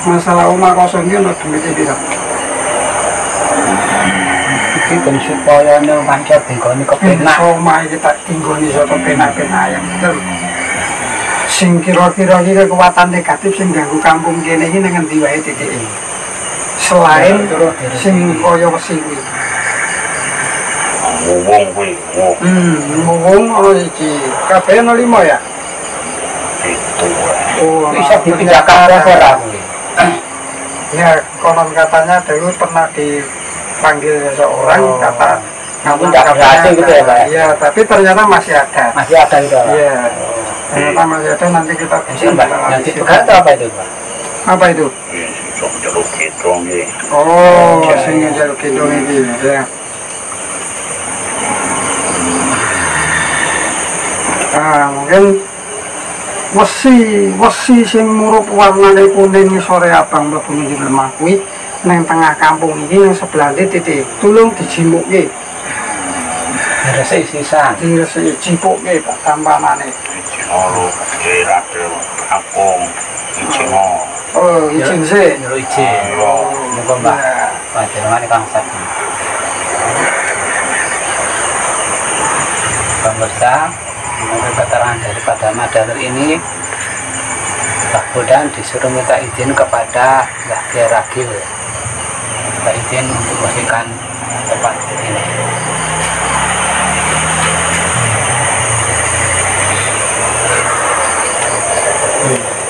masalah rumah kosong ini udah demi tidak. Iki kan supaya nih pancet tinggal kepenak. Rumah kita tinggal di soto penak-penak yang betul. Sing kira-kira kekuatan negatif sing ganggu kampung kene iki nang endi wae titike. Selain sing kaya wesi kuwi. Wong kuwi, wong Wong ono iki. Kabeh ono 5 ya? itu. Oh, Bisa dipindahkan ke Serang. Ya, konon katanya dulu pernah dipanggil seseorang kata Namun tidak berhasil gitu ya, Pak? Iya, tapi ternyata masih ada. Masih ada gitu, Pak? Iya, ternyata masih ada. Nanti kita bisa Mbak, yang dipegang itu apa itu, Pak? apa itu? Sok jeruk kidung iki. Oh, sing jaluk gendong ini ya. Mungkin wesi sing murup warnane kuning sore abang mlebu ning lemah kuwi nang tengah kampung iki nang sebelah titik tulung dijimukke. Resik sisan. Diresiki jipukke Pak tampanane. Jino kira kampung Jino. Oh, izin sih. Nyuruh izin. Monggo, Mbak. Panjenengan Kang Sadi. Pemirsa, menurut keterangan daripada Madalir ini, Pak Bodan disuruh minta izin kepada Mbah Kiai Ragil. Minta izin untuk membersihkan tempat ini.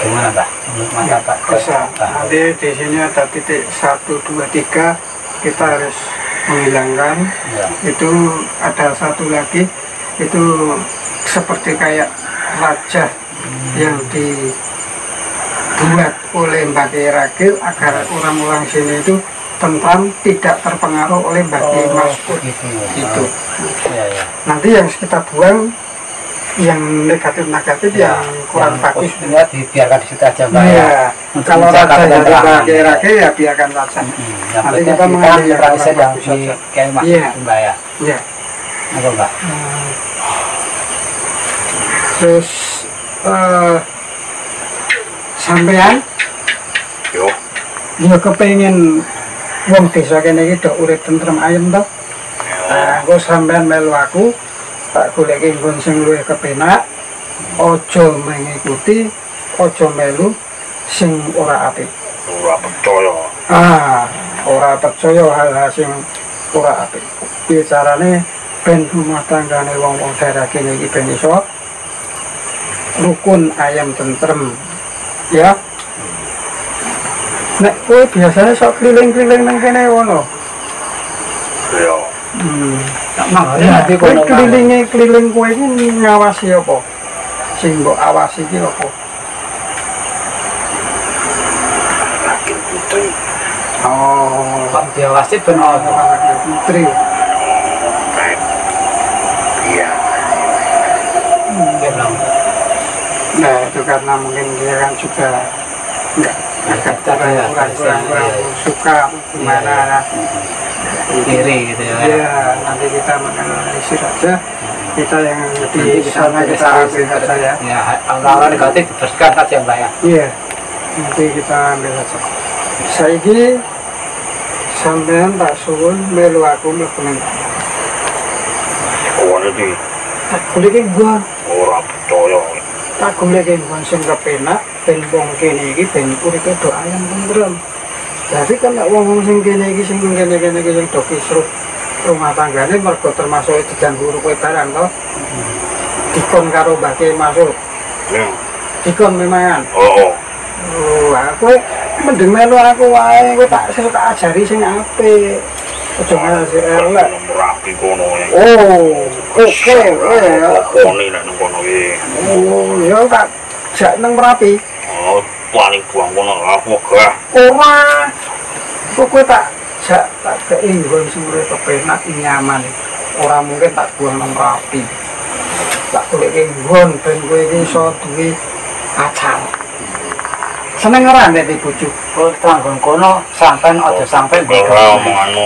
Gimana, Pak? Menurut mata Pak? Bisa. Nanti di sini ada titik 1, 2, 3 kita harus menghilangkan. Ya. Itu ada satu lagi itu seperti kayak raja yang dibuat oleh Mbak Kiai Ragil agar orang-orang sini itu tentram, tidak terpengaruh oleh Mbak Kiai Maskud. Gitu. Itu. Ya, ya. Nanti yang kita buang yang negatif-negatif yang kurang bagus. Ya, dibiarkan di situ aja, Mbak. Iya, Untuk kalau menjaga raja yang ketentraman. Rage ya biarkan saja. Yang Nanti penting kita mengambil yang netralisir kurang yang bagus di saja. Kiai Maskud, Iya. Mbak ya. Iya. Apa, Mbak? Terus sampean Yo, yo kepengen wong desa kene iki do urip tentrem ayem to. Engko sampean melu aku tak goleki nggon sing luwih kepenak. Aja mengikuti, aja melu sing ora apik. ora percaya. Ora percaya hal-hal sing ora apik. Bicarane ben rumah tanggane wong-wong daerah kene iki ben iso rukun ayam tentrem. Ya. Nek kowe biasanya sok keliling-keliling nang kene ngono. Yo, Nanti Kowe kono keliling kowe iki ngawasi apa? Sing mbok awasi iki apa? Ragil putri. Oh, Pak diawasi ben apa? Ragil putri. Kayak iya. Bilang Nah, itu karena mungkin dia kan juga enggak agak kurang suka gimana. iri gitu ya. Ya, nanti kita menganalisis saja. Kita yang di sana kita ambil saja ya. Ya, hal-hal negatif dibersihkan saja, Mbak ya. Iya, nanti kita ambil saja. Saiki sampean tak suwun melu aku mlebu nang. Kawan iki Tak goleki gua, ora percaya. tak goleki gua sing kepenak ben wong kene iki ben uripe do ayam tentrem. Jadi kan nek wong sing kene iki sing kene-kene iki sing do kisruh rumah tanggane mergo termasuk diganggu kowe barang to. Dikon karo Mbak Kiai Masud. Ya. Dikon memangan. Oh, Aku mending melu aku wae, kowe tak ajari sing apik. Aja ngasih elek. nomor rapi kono ya. Oh, oke. Koni nek nang kono iki. Oh, ya tak jak nang Merapi. Oh, paling buang kono aku gak. Ora. Kok kowe tak jak tak kei nggon sing luwih kepenak nyaman. Ora mungkin tak buang nang Merapi. Tak goleki nggon ben kowe iki iso duwe acal. Seneng ora nek di bojo? Kalau tanggung kono sampai aja sampai Ora omonganmu.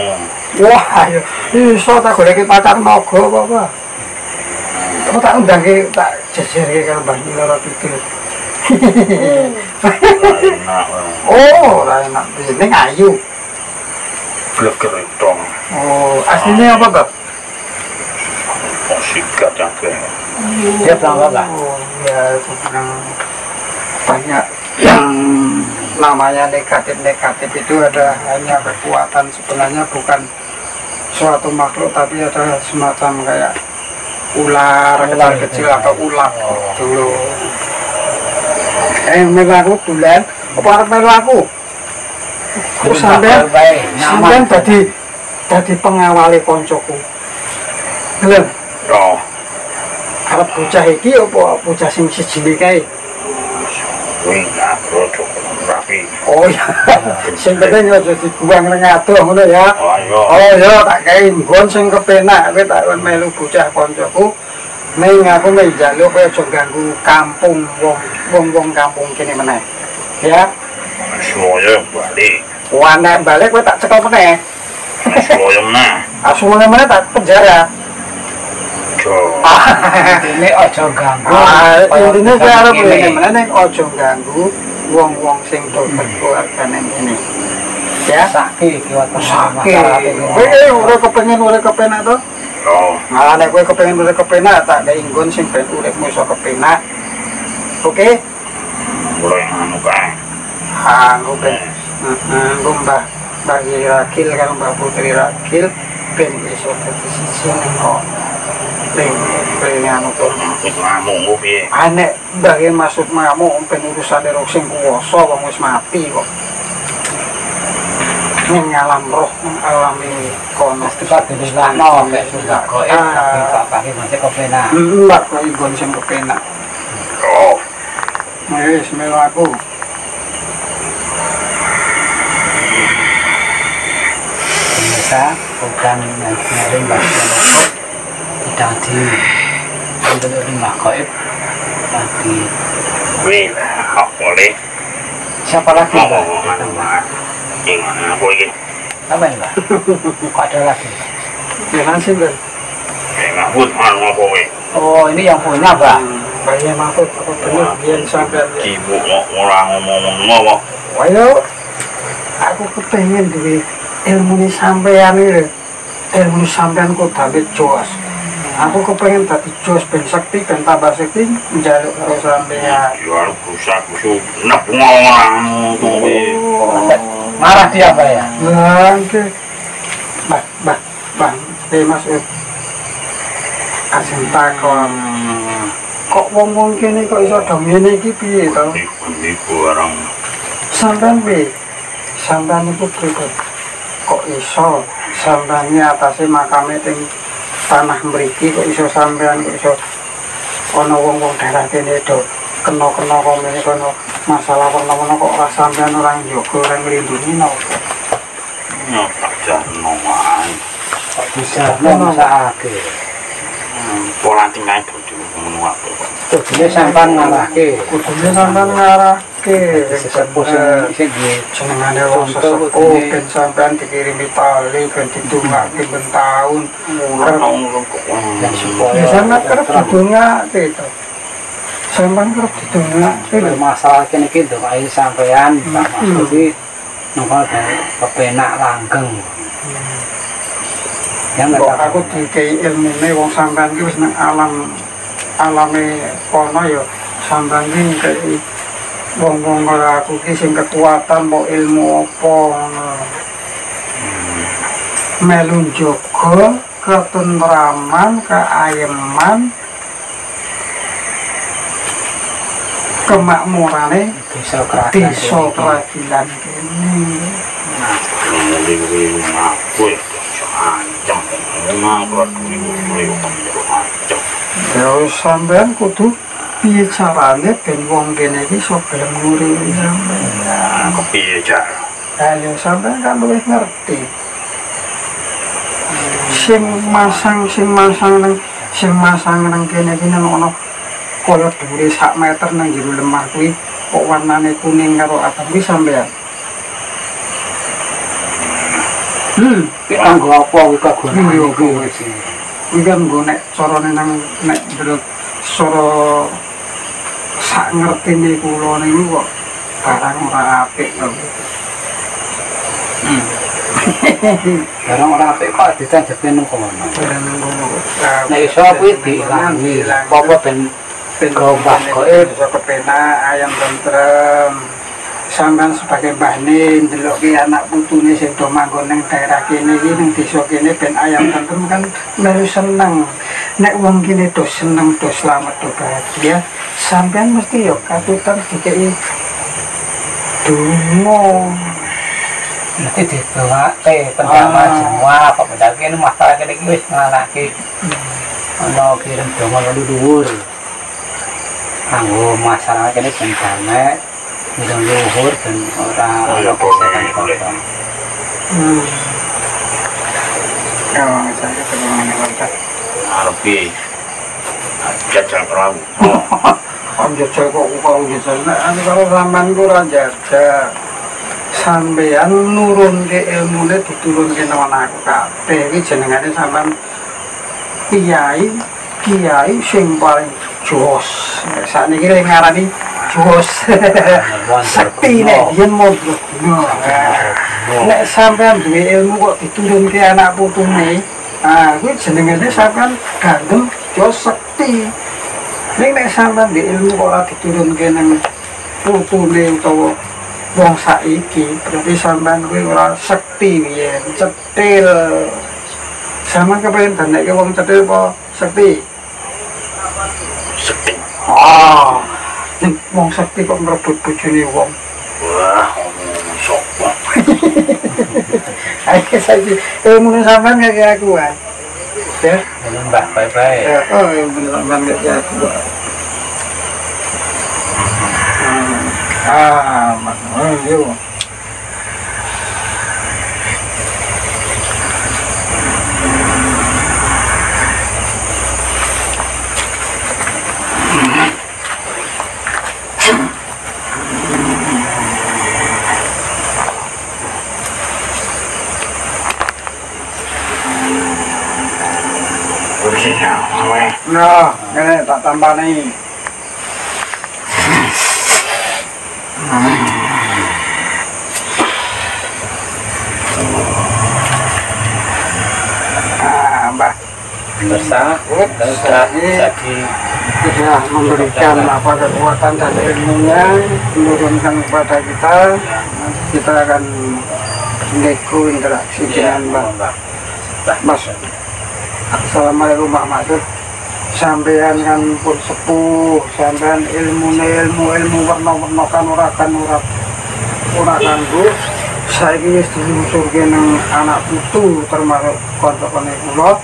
Wah, ayo iso tak goleki pacar naga apa? Aku tak undangke tak jejerke karo Mbah Loro Kidul. Enak. Oh, ora enak ning ayu. Gleger dong. Oh, aslinya apa, Bab? Kok sikat yang ke. dia bilang apa, Mbak? Oh, ya itu memang banyak yang namanya negatif-negatif itu ada hanya kekuatan sebenarnya bukan suatu makhluk tapi ada semacam kayak ular kecil atau ulat dulu. Melu aku bulan apa arep melu aku? Aku sampean dadi pengawali koncoku. Lho, Oh, arep bocah iki apa bocah sing siji kae? kuwi nggak perlu rapi. Oh iya, sing penting aja dibuang nang adoh ngono ya. Oh, ayo. Oh iya, tak kei nggon sing kepenak kowe tak kon melu bocah koncoku. Ning aku mek njaluk kowe aja ganggu kampung wong kampung kene meneh. Ya, Semuanya balik. wana balik kowe tak cekel meneh. Semuanya mana? Asune meneh tak penjara. Jo. Ini ojo ganggu. Intine kowe arep ngene meneh ning aja ganggu wong-wong sing do keluargane ini. Ya, Sakit kiwat sakit. Kowe ora kepengin urip kepenak to? Oh, Malah nek kowe kepengin urip kepenak tak kei nggon sing ben uripmu iso kepenak. Oke? mulai anu kan. Oke. Nggo Mbah Rakil karo Mbak Putri Rakil ben iso dadi siji ning kok. Ning anu to. Maksud kamu piye? Anek mbake maksud mamu ben urusane roh sing kuwasa wong wis mati kok. Ning alam roh, ning alam ini kono Kita dilakno mek sudah goib tapi bapak iki masih kepenak. Mbak kok nggon sing kepenak. Oh, Wis melu aku. Pemirsa bukan nyari mbak goib tidak di untuk mbak goib lagi. kuwi lah kok boleh. Siapa lagi Oh, mbak? anu Mbak. Gimana aku iki? Apa mbak? Kok ada lagi? Jangan sih, Bang. Mahfud anu apa kowe? Oh ini yang punya mbak. Bayi Mahfud aku bener biyen sampean. Sibuk kok ora ngomong-ngomong apa? Wayo, aku kepengen duwe ilmu sampean iki lho. Ilmu sampean kok dadi jos. Aku kepengen dadi jos ben sakti ben tambah sakti njaluk karo sampean. Ya rusak kusuk nebung orang kowe. Marah dia mbak ya? Lah iki. Bang, Mas Asin takon. Kok wong-wong kene kok iso do ngene iki piye to? Iku orang Sampean piye? Sampean iku pripun? Kok iso sampean atase makame teng tanah mriki kok iso sampean kok iso ana wong-wong daerah kene do kena-kena kok ngene kono masalah pernono kok ora sampean ora njogo ora nglindungi napa? tak jarno wae. Kok bisa sakit? Pola tinggal itu ngono wae. Kudune sampean ngarahke. Kudune sampean ngarahke Sesepuh sing di jenengane wong sesepuh ben sampean dikirimi tali ben didongake ben taun dan supaya ya sampean kerep didongake to sampean kerep didongake lho masalah kene iki ndongae sampean Pak Mas iki nongol kepenak langgeng. Ya kok aku dikei ilmune wong sampean iki wis nang alame kono ya sampean iki kei wong-wong kaya aku iki sing kekuatan mbok ilmu apa ngono. Melu njaga ketentraman, keayeman, kemakmurane bisa desa Kragilan kene. Ngomong-ngomong aku ya ancam ngomong ancam. Ya sampean kudu piye carane ben wong kene iki iso gelem nguripi sampean. Kepiye cara? Ayo sampean kan luwih ngerti. Sing masang nang kene iki nang ono kaya dhuwure sak meter nang jero lemah kuwi kok warnane kuning karo abang kuwi sampean. kita nggo apa kuwi kagunane iki wis. Kuwi kan nggo nek carane nang nek ndelok cara sak ngertine kula niku kok barang ora apik to. Barang ora apik kok ditanjepke nang kono. Barang ngono. Nek iso kuwi diilangi. Apa ben gombah goib iso kepenak ayam tentrem sampean sebagai mbahne ndelok ki anak putune sing do manggon ning daerah kene iki ning desa kene ben ayam tentrem kan melu seneng. Nek wong kene do seneng, do slamet, do bahagia, sampean mesti yo katutan dikeki dungo. Nanti ditungake pendama semua kok mendaki ini masalah kene iki wis nganake. Ana kirim donga lu dhuwur. Kanggo masalah kene ben damai, ben luhur dan ora ana kesehatan. Ya, saya ketemu kontak. Arep jajal perahu. Om jajal kok kok jajal. Nek karo sampean ku ora jajal. Sampeyan nurunke ilmune diturunke nang aku kabeh iki jenengane sampean kiai sing paling jos. Sakniki ngarani jos. Sakti nek yen mondok. Nek sampean duwe ilmu kok diturunke anak putune, kuwi jenengane sampean gandeng jos sakti. Nek sampean duwe ilmu kok ora diturunke nang putune utawa wong saiki berarti sampean kuwi ora sekti piye, cetil. Sampeyan kepengin dandake wong cetil apa sekti? Sekti. Nek wong sekti kok merebut bojone wong. Wah, sapa? Ayo saiki ilmune sampean kaya aku wae. Ya, Mbah bae-bae. oh ilmune sampean kaya aku wae. Yo. Nah, ini tak tambah nih. Mbak, Dosa jadi sudah memberikan apa kekuatan dan ilmunya, menurunkan kepada kita. Kita akan nego interaksi dengan Mbak. Mas, assalamualaikum Pak Maksud. Sampean kan pun sepuh, sampean ilmu warna-warna kan ora kanggo. Saiki wis diluncurke nang anak putu termasuk kanca-kanca kula.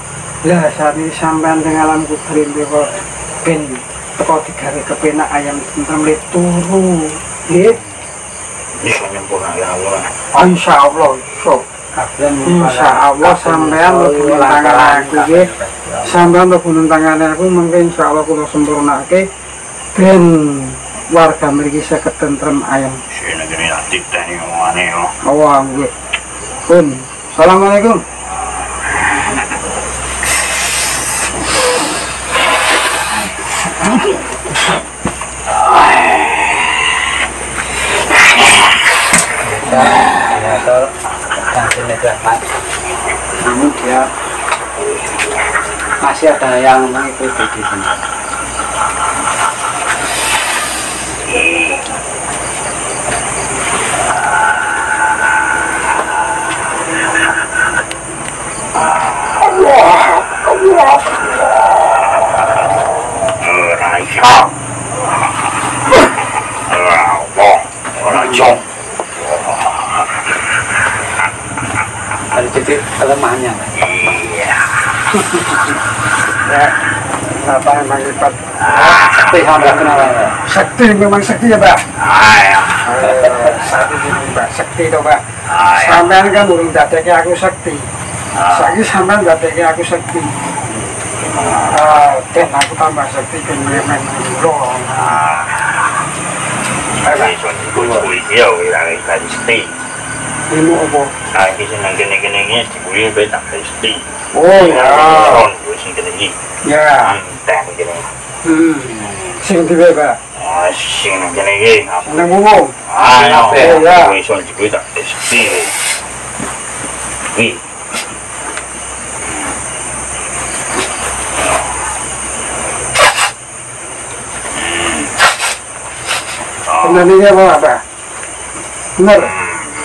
Lah sakniki sampean teng alam kubur kok ben teko digawe kepenak ayam tentrem le turu. Nggih. Bisa nyempurna ya Allah. Insyaallah, insyaallah sampean mlebu tangan aku nggih. Sampeyan mlebu tangane aku mengko insyaallah kula sempurnake ben warga mriki saged tentrem ayam. Sing ngene ati teh ngomongane yo. Allah nggih. Pun. Assalamualaikum. Namun dia masih ada yang mengikuti di sini. ada titik kelemahannya. Iya. Ya, apa memang hebat. Sakti sampai kenalan. Sakti memang sakti ya Pak. Ayo. Sakti ini Pak, sakti toh Pak. Ayo. Sampean kan urung dadeke aku sakti. Saiki sampean dadeke aku sakti. Dan aku tambah sakti ben men lho. Ayo, kuwi dia wis kan sakti. Ilmu apa? Ah, iki sing nang kene-kene iki dibuli be tak sakti. Oh ya. Wis sing kene iki. Ya. Tak kene. Sing diwe Pak. Ah, sing nang kene iki. Nang umum. Ayo, ya. wis sing dibuli tak sakti. Wih. Benar ini apa Pak? Benar.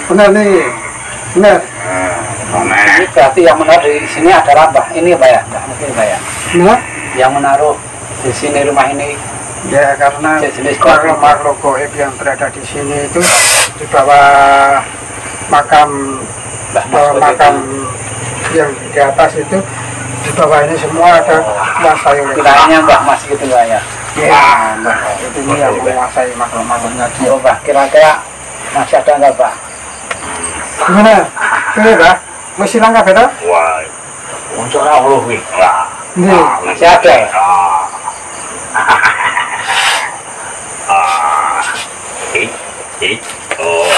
Benar nih. Benar. Ini berarti yang menaruh di sini adalah Mbah ini Pak ya? Mbah mungkin Pak ya? Benar. Yang menaruh di sini rumah ini Ya karena jenis makhluk goib yang berada di sini itu di bawah makam makam yang di atas itu di bawah ini semua ada kuasai oleh kiranya Mbah Mas gitu Pak ya? ya Mbah itu ini yang menguasai makhluk-makhluknya dia. Oh Mbah, kira-kira masih ada nggak Mbah? Gimana? Ini Mbah, masih langkah beda? Wah, untuk Allah wih. Wah, Ini Masih ada. oh,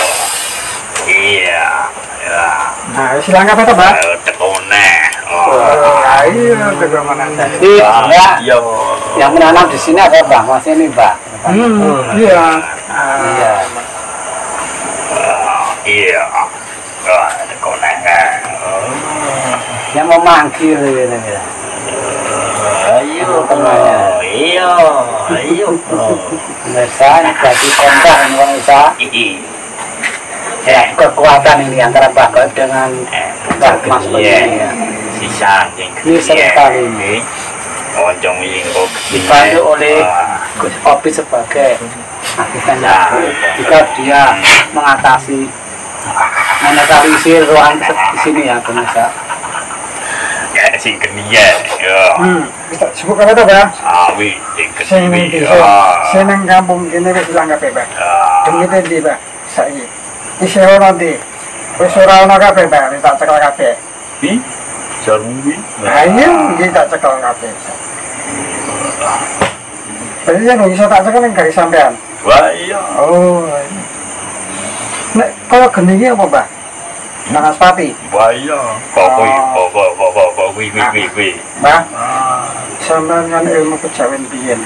iya, ya. nah masih langkah beda Mbah? Tekone. Oh, iya, bagaimana? Jadi ya, yang menanam di sini ada Mbah Mas ini Mbah. Iya. Iya. Iya. Tekone. Yang memanggil ini ya. Ayo, iya, ayo. Pemirsa ini berarti kontak ini pemirsa. Ya, kekuatan ini antara Mbah Goib dengan Mbah Mas ini ya. Sisa Ini sekali ini Oncong minggu dibantu oleh Gus Opi sebagai asistennya jika dia mengatasi menetralisir ruang di sini ya pemirsa. ya sing kenia ya Bisa sebut apa tuh Mbah? awi sing Sing kenia sing nang kampung kene wis langkah bebas. Demite ndi, Mbah? Saiki. Isih ora ndi? Wis ora ono kabeh, Mbah, tak cekel kabeh. Ih, sarungi. Ayo, iki tak cekel kabeh. Berarti yang iso tak cekel ning garis sampean. Wah, iya. Oh. Nek kaya geni iki apa, Mbah? Nanaspati. Wah, iya. Wih. Mbah, sampean kan ilmu kejawen biyen.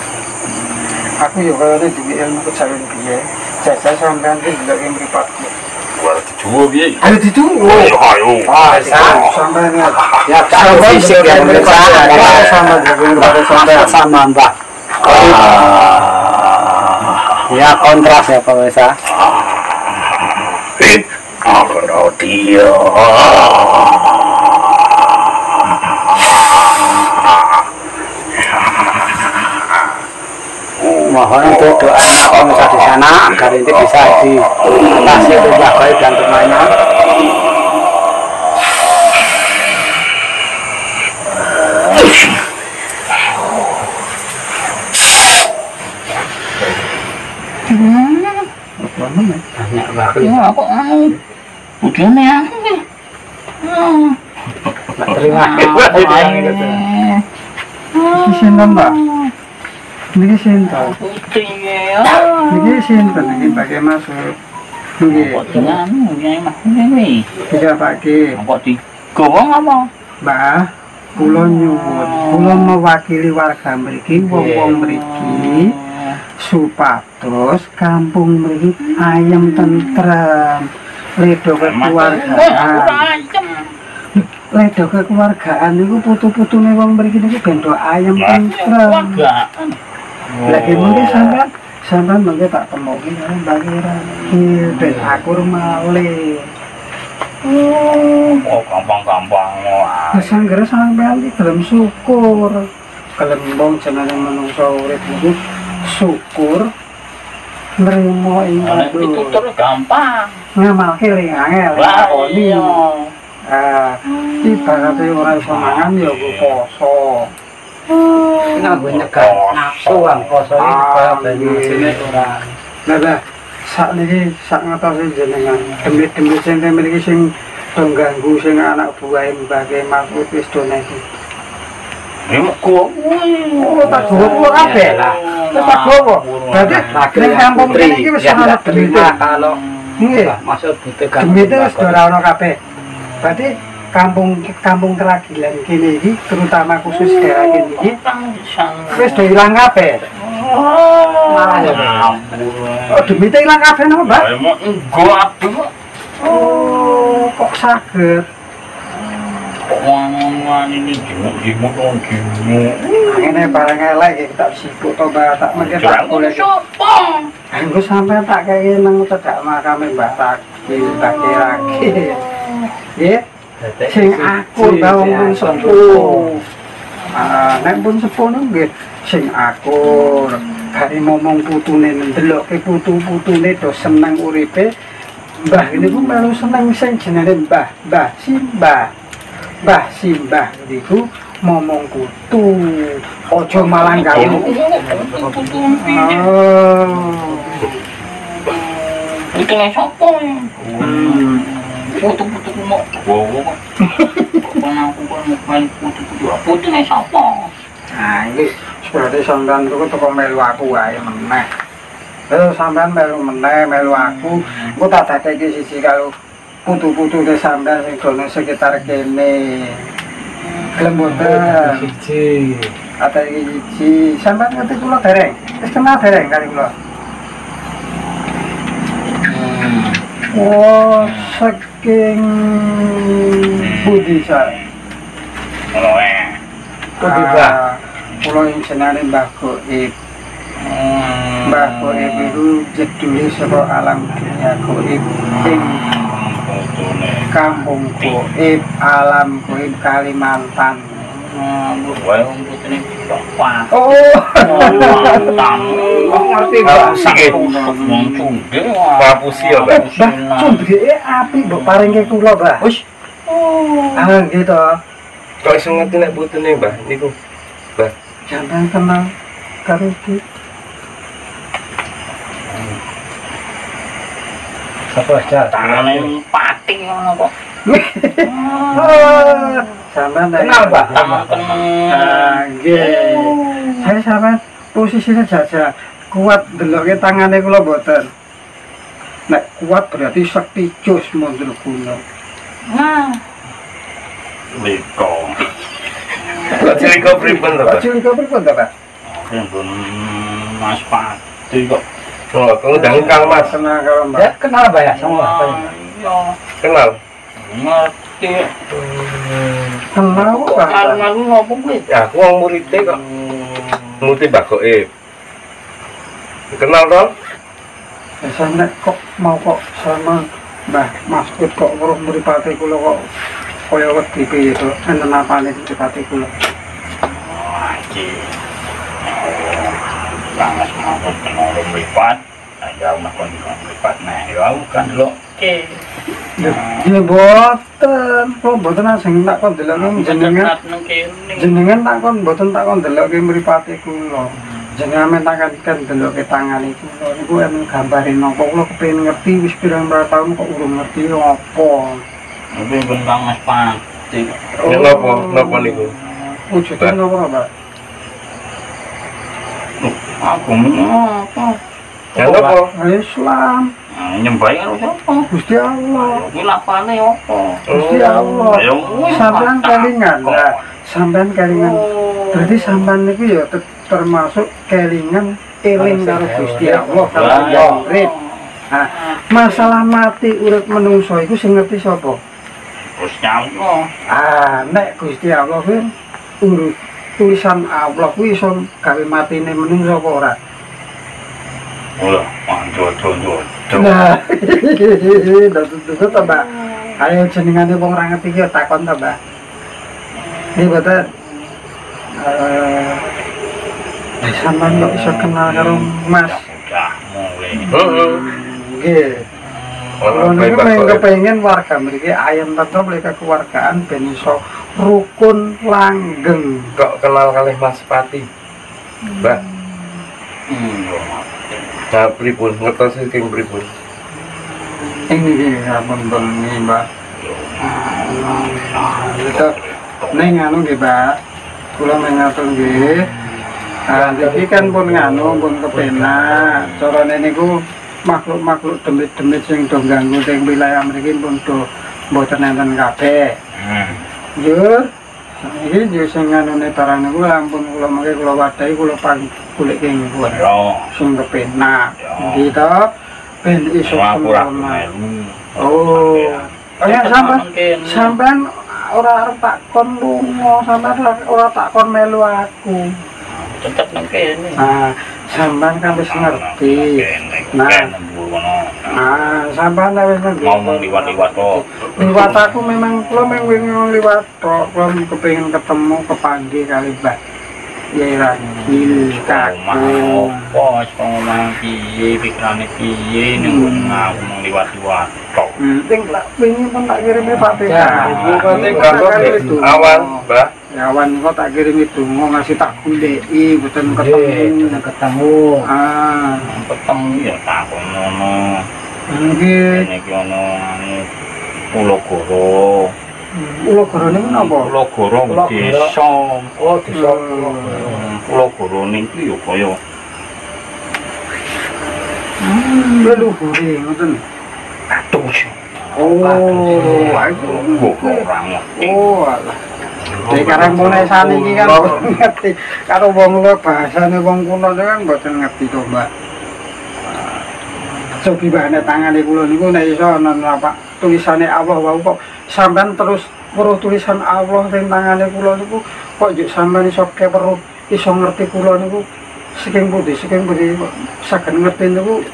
Aku yo kayane duwe ilmu kejawen biyen. Jajal sampean iki ndelok ing mripatku. Wah, dijual piye? Ayo ditunggu. Ayo. Ah, sampean Ya, kalau fisik ya pemirsa sama sama Mbah. Ya kontras ya pemirsa. Aku tahu dia. Mohon untuk doanya pemirsa di sana agar ini bisa diatasi oleh Mbah Goib dan temannya. Banyak banget. Ya aku bojone aku ki. Terima Iki sinten, Mbak? Niki sinten? Putri ya. Niki sinten iki Mbak masuk. Nggih. Kok dengan nyai mah ini. Tidak pakai. Kok digowong apa? Mbah, kula nyuwun, kula mewakili warga mriki, wong-wong mriki supados kampung mriki ayem tentrem. Ledo kekeluargaan. Ledo kekeluargaan niku putu-putune wong mriki niku ben do ayem tentrem. Lagi mungkin sampean mungkin tak temuki karo Mbak Kira. Ben akur malih. Oh, gampang-gampang. Sanggara sampean iki gelem syukur. Gelem wong jenenge manungsa urip niku syukur nrimo ing Itu terus gampang. ngamalke ring angel lakoni. Ibarate ora iso mangan ya poso. nganggo nyegah nafsu ang poso iki kaya banyu sini ora. Nah, sakniki sak ngatose jenengan demit-demit sing mriki sing pengganggu sing anak buahe Mbah Mahfud wis do neki. Mugo. Oh, tak gowo kabeh lah. Wis tak gowo. Berarti ning kampung kene iki wis ana demit. Kalau Nggih, masuk butuh demit wis ora ana kabeh. Berarti kampung Keragilan kene iki terutama khusus daerah kene iki wis do ilang kabeh. Malah ya. Oh, demite ilang kabeh napa, Mbak? Mugo aduh. Oh, kok saged? Wong ini jimuk-jimuk. Ini barang elek iki tak sibuk to Mbah, tak mengke tak boleh. Sopo? Aku sampe tak kaya nang cedak makame Mbah Taki, tak kira-kira. Nggih. Sing aku tau pun sepuh. Nek pun sepuh nggih sing aku kari ngomong putune ndelokke putu-putune do seneng uripe. Mbah niku melu seneng sing jenenge Mbah Simbah. Mbah Simbah niku ngomong kutu. Aja malah gawe. Putune sopo? Putu-putu mau wowo kok. Aku kan putu-putu. Putune sopo? Nah, ini berarti sampean tuku teko melu aku wae meneh. Sampean melu meneh, melu aku. Engko tak dadekke siji karo putu-putune sampean sing dono sekitar kene. Gelem boten? Siji. Ate iki siji. Sampean ngerti kula dereng? Wis kenal dereng kali kula. Oh, saking budi saya. Budi Mbah. Kula yang senane Mbah Goib. Mbah Goib itu jedule saka alam dunia Goib ing Kampung Goib, alam Goib Kalimantan. Oh, ngerti Mbah. Papusi ya, Mbah. Mbah, cundheke apik mbok paringke kula, Mbah. Wis, Ah, gitu. kok iso ngerti nek putune, Mbah? Niku, Mbah. Sampeyan kenal karo iki. Apa aja? Tangane pati ngono kok. Sampeyan Kenal, Mbah? Nggih. Saya sampeyan posisine jajal kuat ndeloke tangane kula mboten. Nek kuat berarti sekti jos mundur gunung. Nah. Liko. Kok cerita pripun to, Mbah? Cilik pripun to, Pak? Pun Mas Pati kok. Oh, ngundang Kang Mas. Kenal karo Mbak. Ya kenal Mbak ya sama Mbak. Iya. Kenal. Ngerti. Kenal kok, Pak. Aku ngopo kuwi? Ya, aku wong muridé kok. Murid Mbah Goib. Kenal to? Sampe kok mau kok sama Mbah Maskud kok weruh mripate kula kok kaya wedi piye to. Enten apane mripate kula. Iki. Sangat mau kenal mripat. Ada omah kon mripat nah yo aku kan lho. Oke. Ya boten, kok boten sing tak kon delok jenengan. Jenengan tak kon boten tak kon delokke mripate kula. Jenengan tak delokke tangane kula. Niku emen gambare napa kula kepengin ngerti wis pirang-pirang taun kok urung ngerti apa. Tapi bentang Mas Pati. Ya napa niku? Wujude napa, Pak? Aku apa? Ya napa? Islam, Nyembah karo sapa? Gusti Allah. Iki lapane apa? Gusti Allah. Sampean kelingan. Lah, sampean kelingan. Berarti sampean niku ya termasuk kelingan eling karo Gusti Allah kalau urip. Nah, masalah mati urip menungso iku sing ngerti sapa? Gusti Allah. Nek Gusti Allah kuwi urut tulisan Allah kuwi iso gawe matine menungso apa ora? Olah, anjo. Nah, tentu to, Mbak. Ayo jenengane wong ora ngerti ya takon to, Mbak. Iki boten sampean kok iso kenal karo Mas. Udah mulai. Nggih. Kalau niku kepengen warga mriki ayam tentrem lek kekeluargaan ben iso rukun langgeng. Kok kenal kalih Mas Pati? Mbak. Nah, pripun? Ngertos saking pripun? Ini ampun bengi, Mbak. Itu ning anu nggih, Mbak. Kula mengatur nggih. Iki kan pun nganu pun kepenak. Carane niku makhluk-makhluk demit-demit sing do ganggu teng wilayah mriki pun do mboten enten kabeh. Yo, iki yo sing nganune barang niku ampun kula mengke kula wadahi kula kulik ing kuwi. Sing kepenak. Gitu. Ben iso sempurna. Oh. Kayak sampean ora arep tak kon lunga, sampean ora tak kon melu aku. Tetep nang kene. Nah, sampean kan wis ngerti. Nah, sampean wis ngerti. Ngomong liwat-liwat kok. Liwat aku memang kula memang liwat tok, kula kepengin ketemu kepanggih kali Mbak. Ya ira kaku. Apa ngomong piye pikirane piye ngomong liwat-liwat tok. Penting lah, ini pun tak kirimi Fatihah. Penting awan, Mbah. Ya awan kok tak kirimi donga ngasih tak gundeki, boten ketemu. ketemu Ketemu ya takon ngono. Nggih. Ini ki ono anu Ulagara. Ulagara niku napa? Ulagara desa. oh desa Ulagara niki yo kaya Leluhure ngoten. kados. Oh, aku Orang ngerti. oh alah. Sekarang mulai saniki kan ngerti karo wong luar bahasane wong kuno kan mboten ngerti to, Mbak. Cobi bahane tangane kula niku nek iso ana apa tulisane Allah wae kok sampean terus weruh tulisan Allah ning tangane kula niku kok njuk sampean iso keweruh iso ngerti kula niku saking pundi kok saged ngerti niku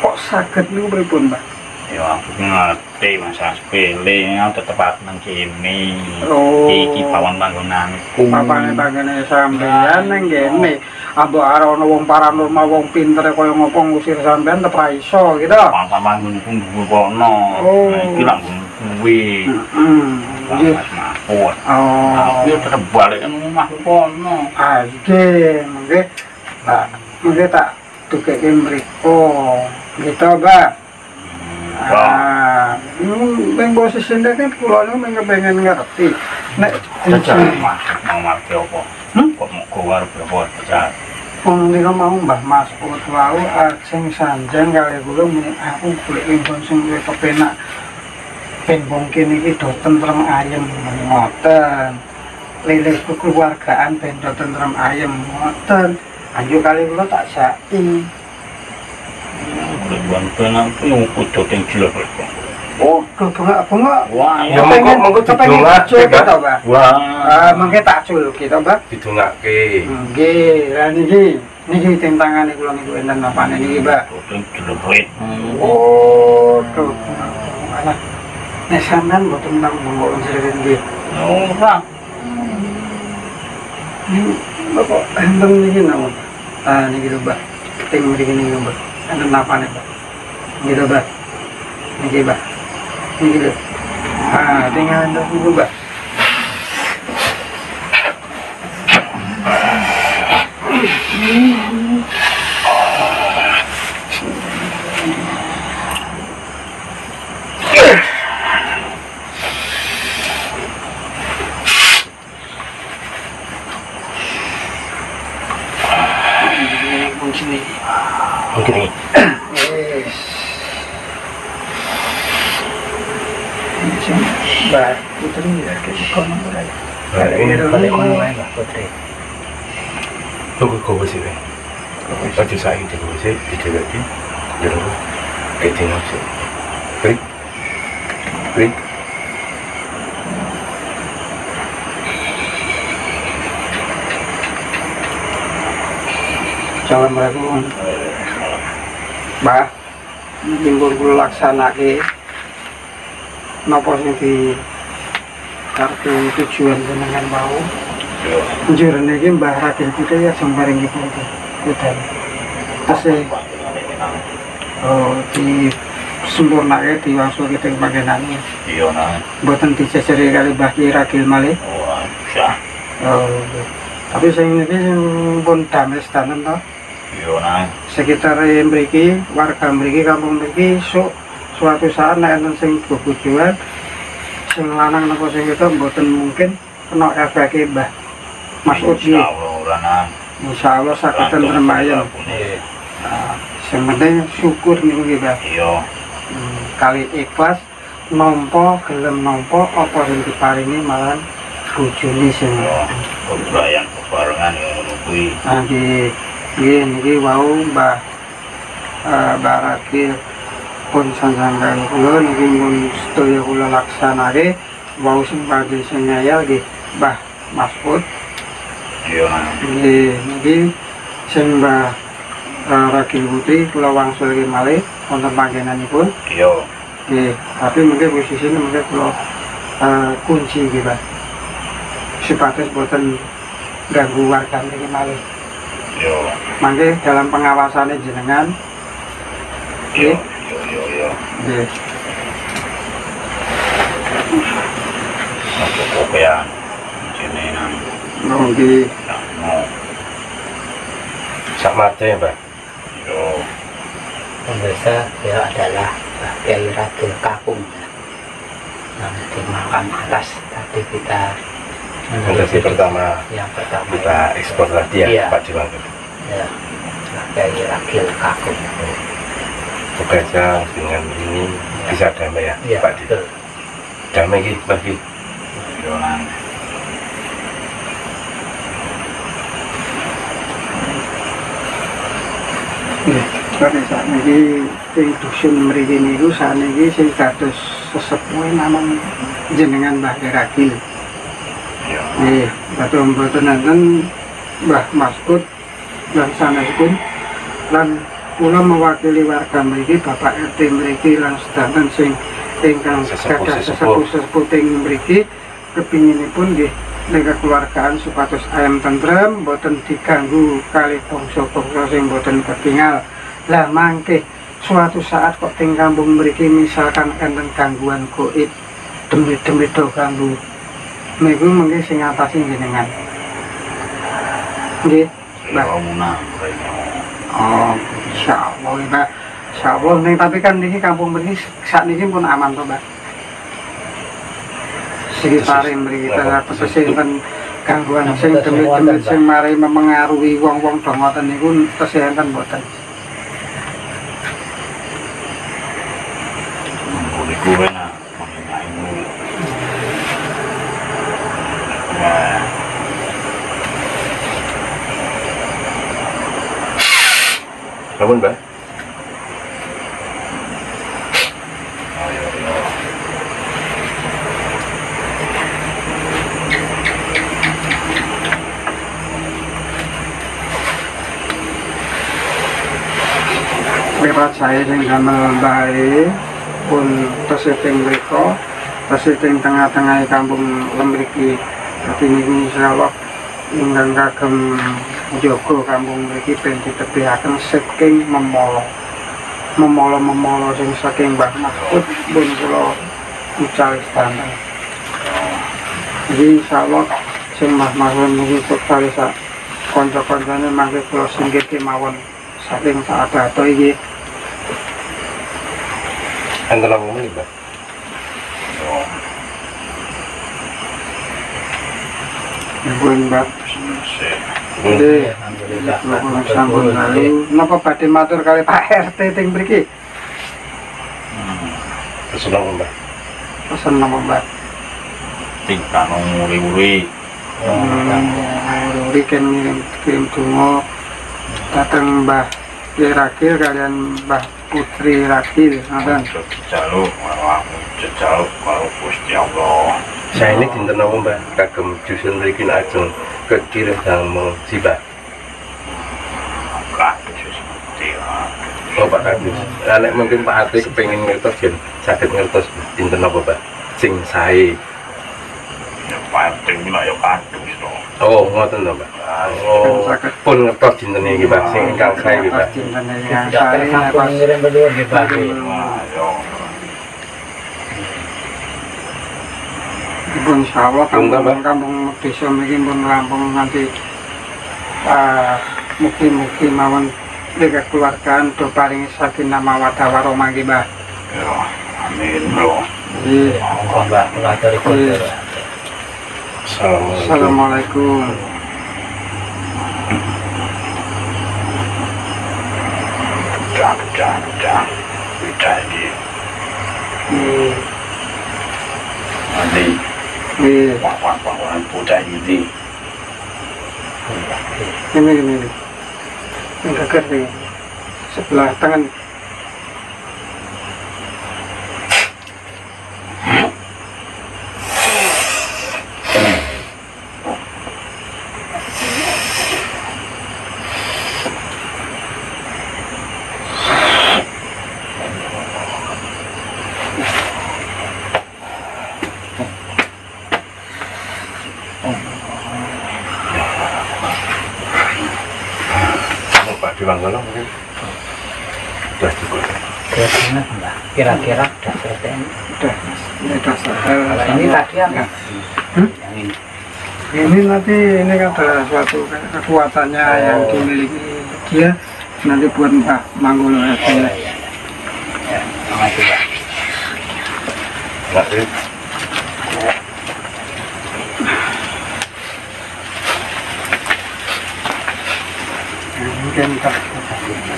kok saged niku pripun, Mbak? Ya aku ngerti masa sepele tetep aku nang kene. Oh. Iki pawon panggonanku. Papane sampean nang kene. Ambok arep ana wong paranormal wong pinter kaya ngopo ngusir sampean tetep ra iso gitu. Panggonanku dhuwur kono. Oh. Iki lak kuwi. Nggih. Mas Mahfud. Oh. Aku tetep balik nang omahku kono. Nggih, nggih. Pak, nggih tak dukeke mriko. Gitu, Mbak. Ping posisine kan kula niku mung kepengin ngerti. Nek mau ngerti apa? Kok mau keluar berapa besar? wong niku mau Mbah Mas wau ajeng sanjang kali kula aku golek info sing luwih kepenak. Ben mungkin iki do tentrem ayem ngoten. Leleh kekeluargaan ben do tentrem ayem ngoten. Ayo kali kula tak saki. Bukan aku kudu ting jelas. Oh, bunga. Wah, Ya monggo didongake, Mbak. wah. Mengke tak cul kita, Mbak. Didongake. Nggih, lah niki tentangane kula niku enten apane niki, Mbak. Ting jelas. Oh, tuh. Alah. Nek sampean mboten nang monggo njenengan nggih. Ora. Bapak enten niki namun. Niki lho, Mbak. Ting mriki niki, Mbak. Enten apane, Mbak? Niki lho, Mbak. Niki, Mbak. Niki lho. Tinggal enten niku, Mbak. Mungkin ini. Mbak Putri ya ke kono ora. Ini Balik kono wae Mbak Putri. kok sih, Bang. Aja saiki dhewe sih dideleki. Yo. Keting aja. Klik. Klik. Assalamualaikum. Mbak, nyuwun kula laksanake napa sing di kartu tujuan jenengan mau. Njur niki Mbah Raden Putri ya sembaring iki udan. Terus di sempurnake diwaso kita panggenane. Iya, nah. Mboten diceceri kali Mbah Ki Ragil malih. Wah, bisa. Tapi sing niki pun damai sedanten to. Iya, nah. Sekitar mriki, warga mriki, kampung mriki suatu saat nek enten sing bobojoan sing lanang napa sing wedok mboten mungkin kena efeke Mbah Mas Udi. Insyaallah saged tentrem ayem. Sing penting syukur niku nggih, Mbah. Iya. Kali ikhlas nampa gelem nampa apa sing diparingi malah bojone sing Kebayang kebarengan ngono kuwi. Nggih niki wau Mbah Rakil pun sanjangan kula niki mun sedaya kula laksanake wau sing badhe sing ngayal nggih Mbah Masud. Iya nah. Nggih niki sing Mbah Ragil Putri kula wangsulke malih wonten panggenanipun. Iya. Nggih, tapi mungkin posisine mungkin kula kunci nggih Mbah. Supados boten ganggu warga niki malih. Iya. Mangke dalam pengawasannya jenengan. Iya. Nggih. Iya. Nggih. Cukup ya. Jenengan. Nggih. Mau. Sak mate ya, Mbak. Iya. Pemirsa, beliau adalah Kiai Ragil Kakung yang di makam atas tadi kita Generasi pertama yang pertama kita ekspor tadi ya, Iya. Pak Diwang. ya, Kiai Ragil Kakung. Semoga dengan ini bisa damai ya, Iya, Pak Di. betul. Damai gitu, Pak Di. Iya nah. Nggih, pada saat ini ing dusun mriki niku sakniki sing dados sesepuh namung jenengan Mbah Ragil. Iya. Nggih, mboten nenten Mbah Masud lan sanèspun lan kula mewakili warga mriki Bapak RT mriki lan sedanten sing ingkang gadah sesepuh teng mriki kepinginipun nggih ning kekeluargaan supados ayam tentrem boten diganggu kali bangsa-bangsa sing boten ketingal. Lah mangke suatu saat kok teng kampung mriki misalkan enten gangguan gaib demi do ganggu niku mengki sing ngatasi jenengan. Nggih, Mbah. Bangunan. Oh, insyaallah, Mbak. Insyaallah ning tapi kan niki kampung mriki sakniki pun aman to, Mbak. Sekitare mriki tesih enten gangguan sing demi sing mari memengaruhi wong-wong do ngoten niku tesih enten mboten. Kuwi nah. Mengenai ini. Wah. Bangun, Mbak. Lewat saya sing damel bae pun tesih teng mriko, tesih teng tengah-tengah kampung mriki. Dadi niki insyaallah ingkang kagem njaga kampung mriki ben ditebihaken saking memolo sing saking Mbah Masud pun kula ucal istana. Jadi insyaallah sing Mbah Masud niki kali sak kanca-kancane mangke kula singkirke mawon saking saat-saat iki. Enten ngomong iki, Mbak. Ibu Mbak. Alhamdulillah. Nuwun sampun lalu napa badhe matur kali Pak RT teng mriki? Keseneng, Mbak. Pesen napa Mbak? Tingkah nguri-nguri. Uri kirim donga dateng Mbah Ragil kalian Mbah Putri Ragil, ngoten. Jaluk, kalau Gusti Allah. Saya ini dinten apa, Mbak? Kagem dusun mriki ajeng kekirim damel Mbak. Kadus seperti Oh, Pak Kadus. Nek mungkin Pak Ati kepengin ngertos yen saged ngertos dinten apa, Pak? Sing sae. ya penting lah ya kadus to. Oh, ngoten to, Pak. Oh, pun ngertos dinten iki, Pak. Sing ingkang sae iki, Pak. Dinten yang Tidak saya tersampun ngirim berdua di pagi. Wah, yo. Ibu insyaallah Bunga, Mbak. kampung desa mriki pun rampung nanti mugi-mugi mawon kekeluargaan do paring sakinah mawaddah warahmah nggih, Mbah. Ya, amin bro. Nggih. Monggo Mbak, kula aturi kondur. Assalamualaikum. Dah. Jadi, Nggih. nanti Nggih. wak-wak budak ini. Ini. Yang geger nih. Sebelah tangan. di Manggolo mungkin sudah cukup. Kira-kira udah selesai. Udah, Kalau ini tadi apa? Yang ini. ini nanti ini kan ada suatu kekuatannya yang dimiliki dia nanti buat Mbah Manggolo aja. Ya, makasih Pak. Makasih. Mungkin Pak.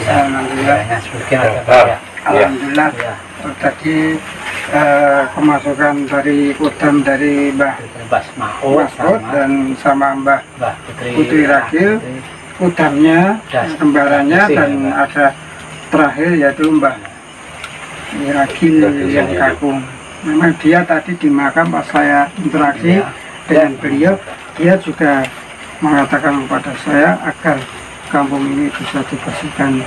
Alhamdulillah. Ya, sebagian ada Pak ya. Alhamdulillah. Ya. Tadi kemasukan dari Kudam dari Mbah Bas Mahfud Masud dan sama Mbah Mbah Putri Ragil, Kudamnya, kembarannya, dan ada terakhir yaitu Mbah Ragil yang kakung. Memang dia tadi di makam pas saya interaksi dengan beliau, dia juga mengatakan kepada saya agar kampung ini bisa dibersihkan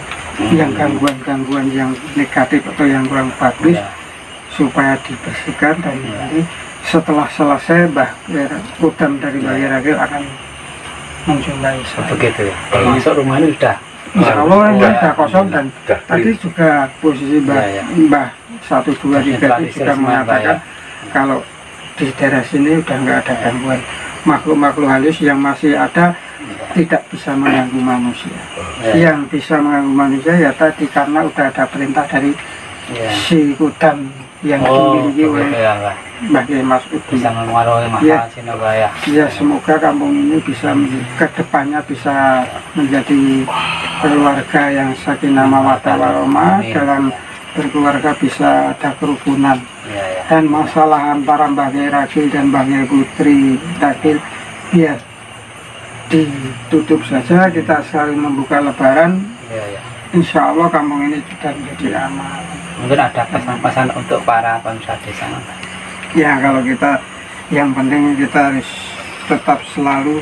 yang gangguan-gangguan yang negatif atau yang kurang bagus supaya dibersihkan, dan nanti setelah selesai Mbah Kudam dari Mbah Ragil akan menjumpai saya. Begitu ya. Kalau masuk rumah ini sudah. Insya Allah ini sudah kosong, dan tadi juga posisi Mbah 1, 2, 3 itu juga mengatakan kalau di daerah sini udah nggak ada gangguan makhluk-makhluk halus yang masih ada tidak bisa mengganggu manusia. Yang bisa mengganggu manusia ya tadi karena udah ada perintah dari si Kudam yang dimiliki oleh Mbah Kiai Masud. Bisa mengaruhi masalah Sinobaya. Ya, semoga kampung ini bisa ke depannya bisa menjadi keluarga yang sakinah mawaddah warahmah, dalam berkeluarga bisa ada kerukunan. Dan masalah antara Mbah Kiai Ragil dan Mbah Kiai Putri Ragil biar ditutup saja, kita saling membuka lebaran. Insya Allah kampung ini juga menjadi aman. Mungkin ada pesan-pesan untuk para pemirsa desa. Ya, kalau kita yang penting kita harus tetap selalu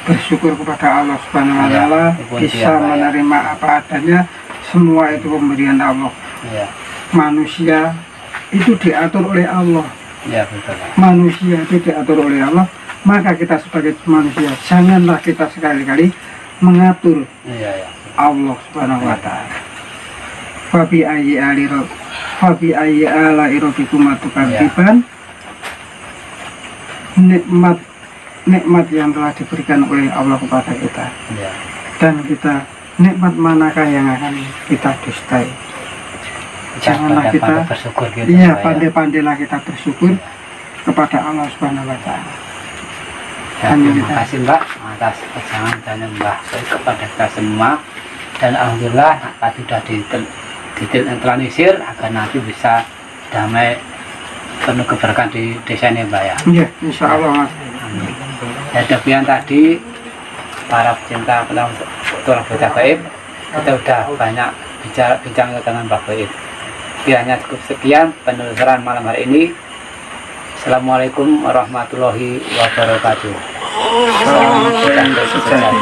bersyukur kepada Allah Subhanahu wa Ta'ala, bisa menerima apa adanya, semua itu pemberian Allah. Manusia itu diatur oleh Allah. Manusia itu diatur oleh Allah, maka kita sebagai manusia janganlah kita sekali-kali mengatur Allah Subhanahu wa Ta'ala. Fabi ayyi ala rabbikum tukadziban. Nikmat yang telah diberikan oleh Allah kepada kita, dan kita nikmat manakah yang akan kita dustai? Janganlah kita bersyukur gitu. Iya, pandai-pandailah kita bersyukur kepada Allah Subhanahu wa Ta'ala. Terima kasih Mbak atas pesangon dan Mbah kepada kita semua, dan alhamdulillah tadi sudah ditelisir agar nanti bisa damai penuh keberkahan di desa ini Mbak ya. Iya, insya Allah Mas. Dan demikian tadi para pecinta film Tulang Berita Gaib, kita sudah banyak bincang dengan Mbah Gaib. Kiranya cukup sekian penelusuran malam hari ini. Assalamualaikum warahmatullahi wabarakatuh. Salam sejahtera.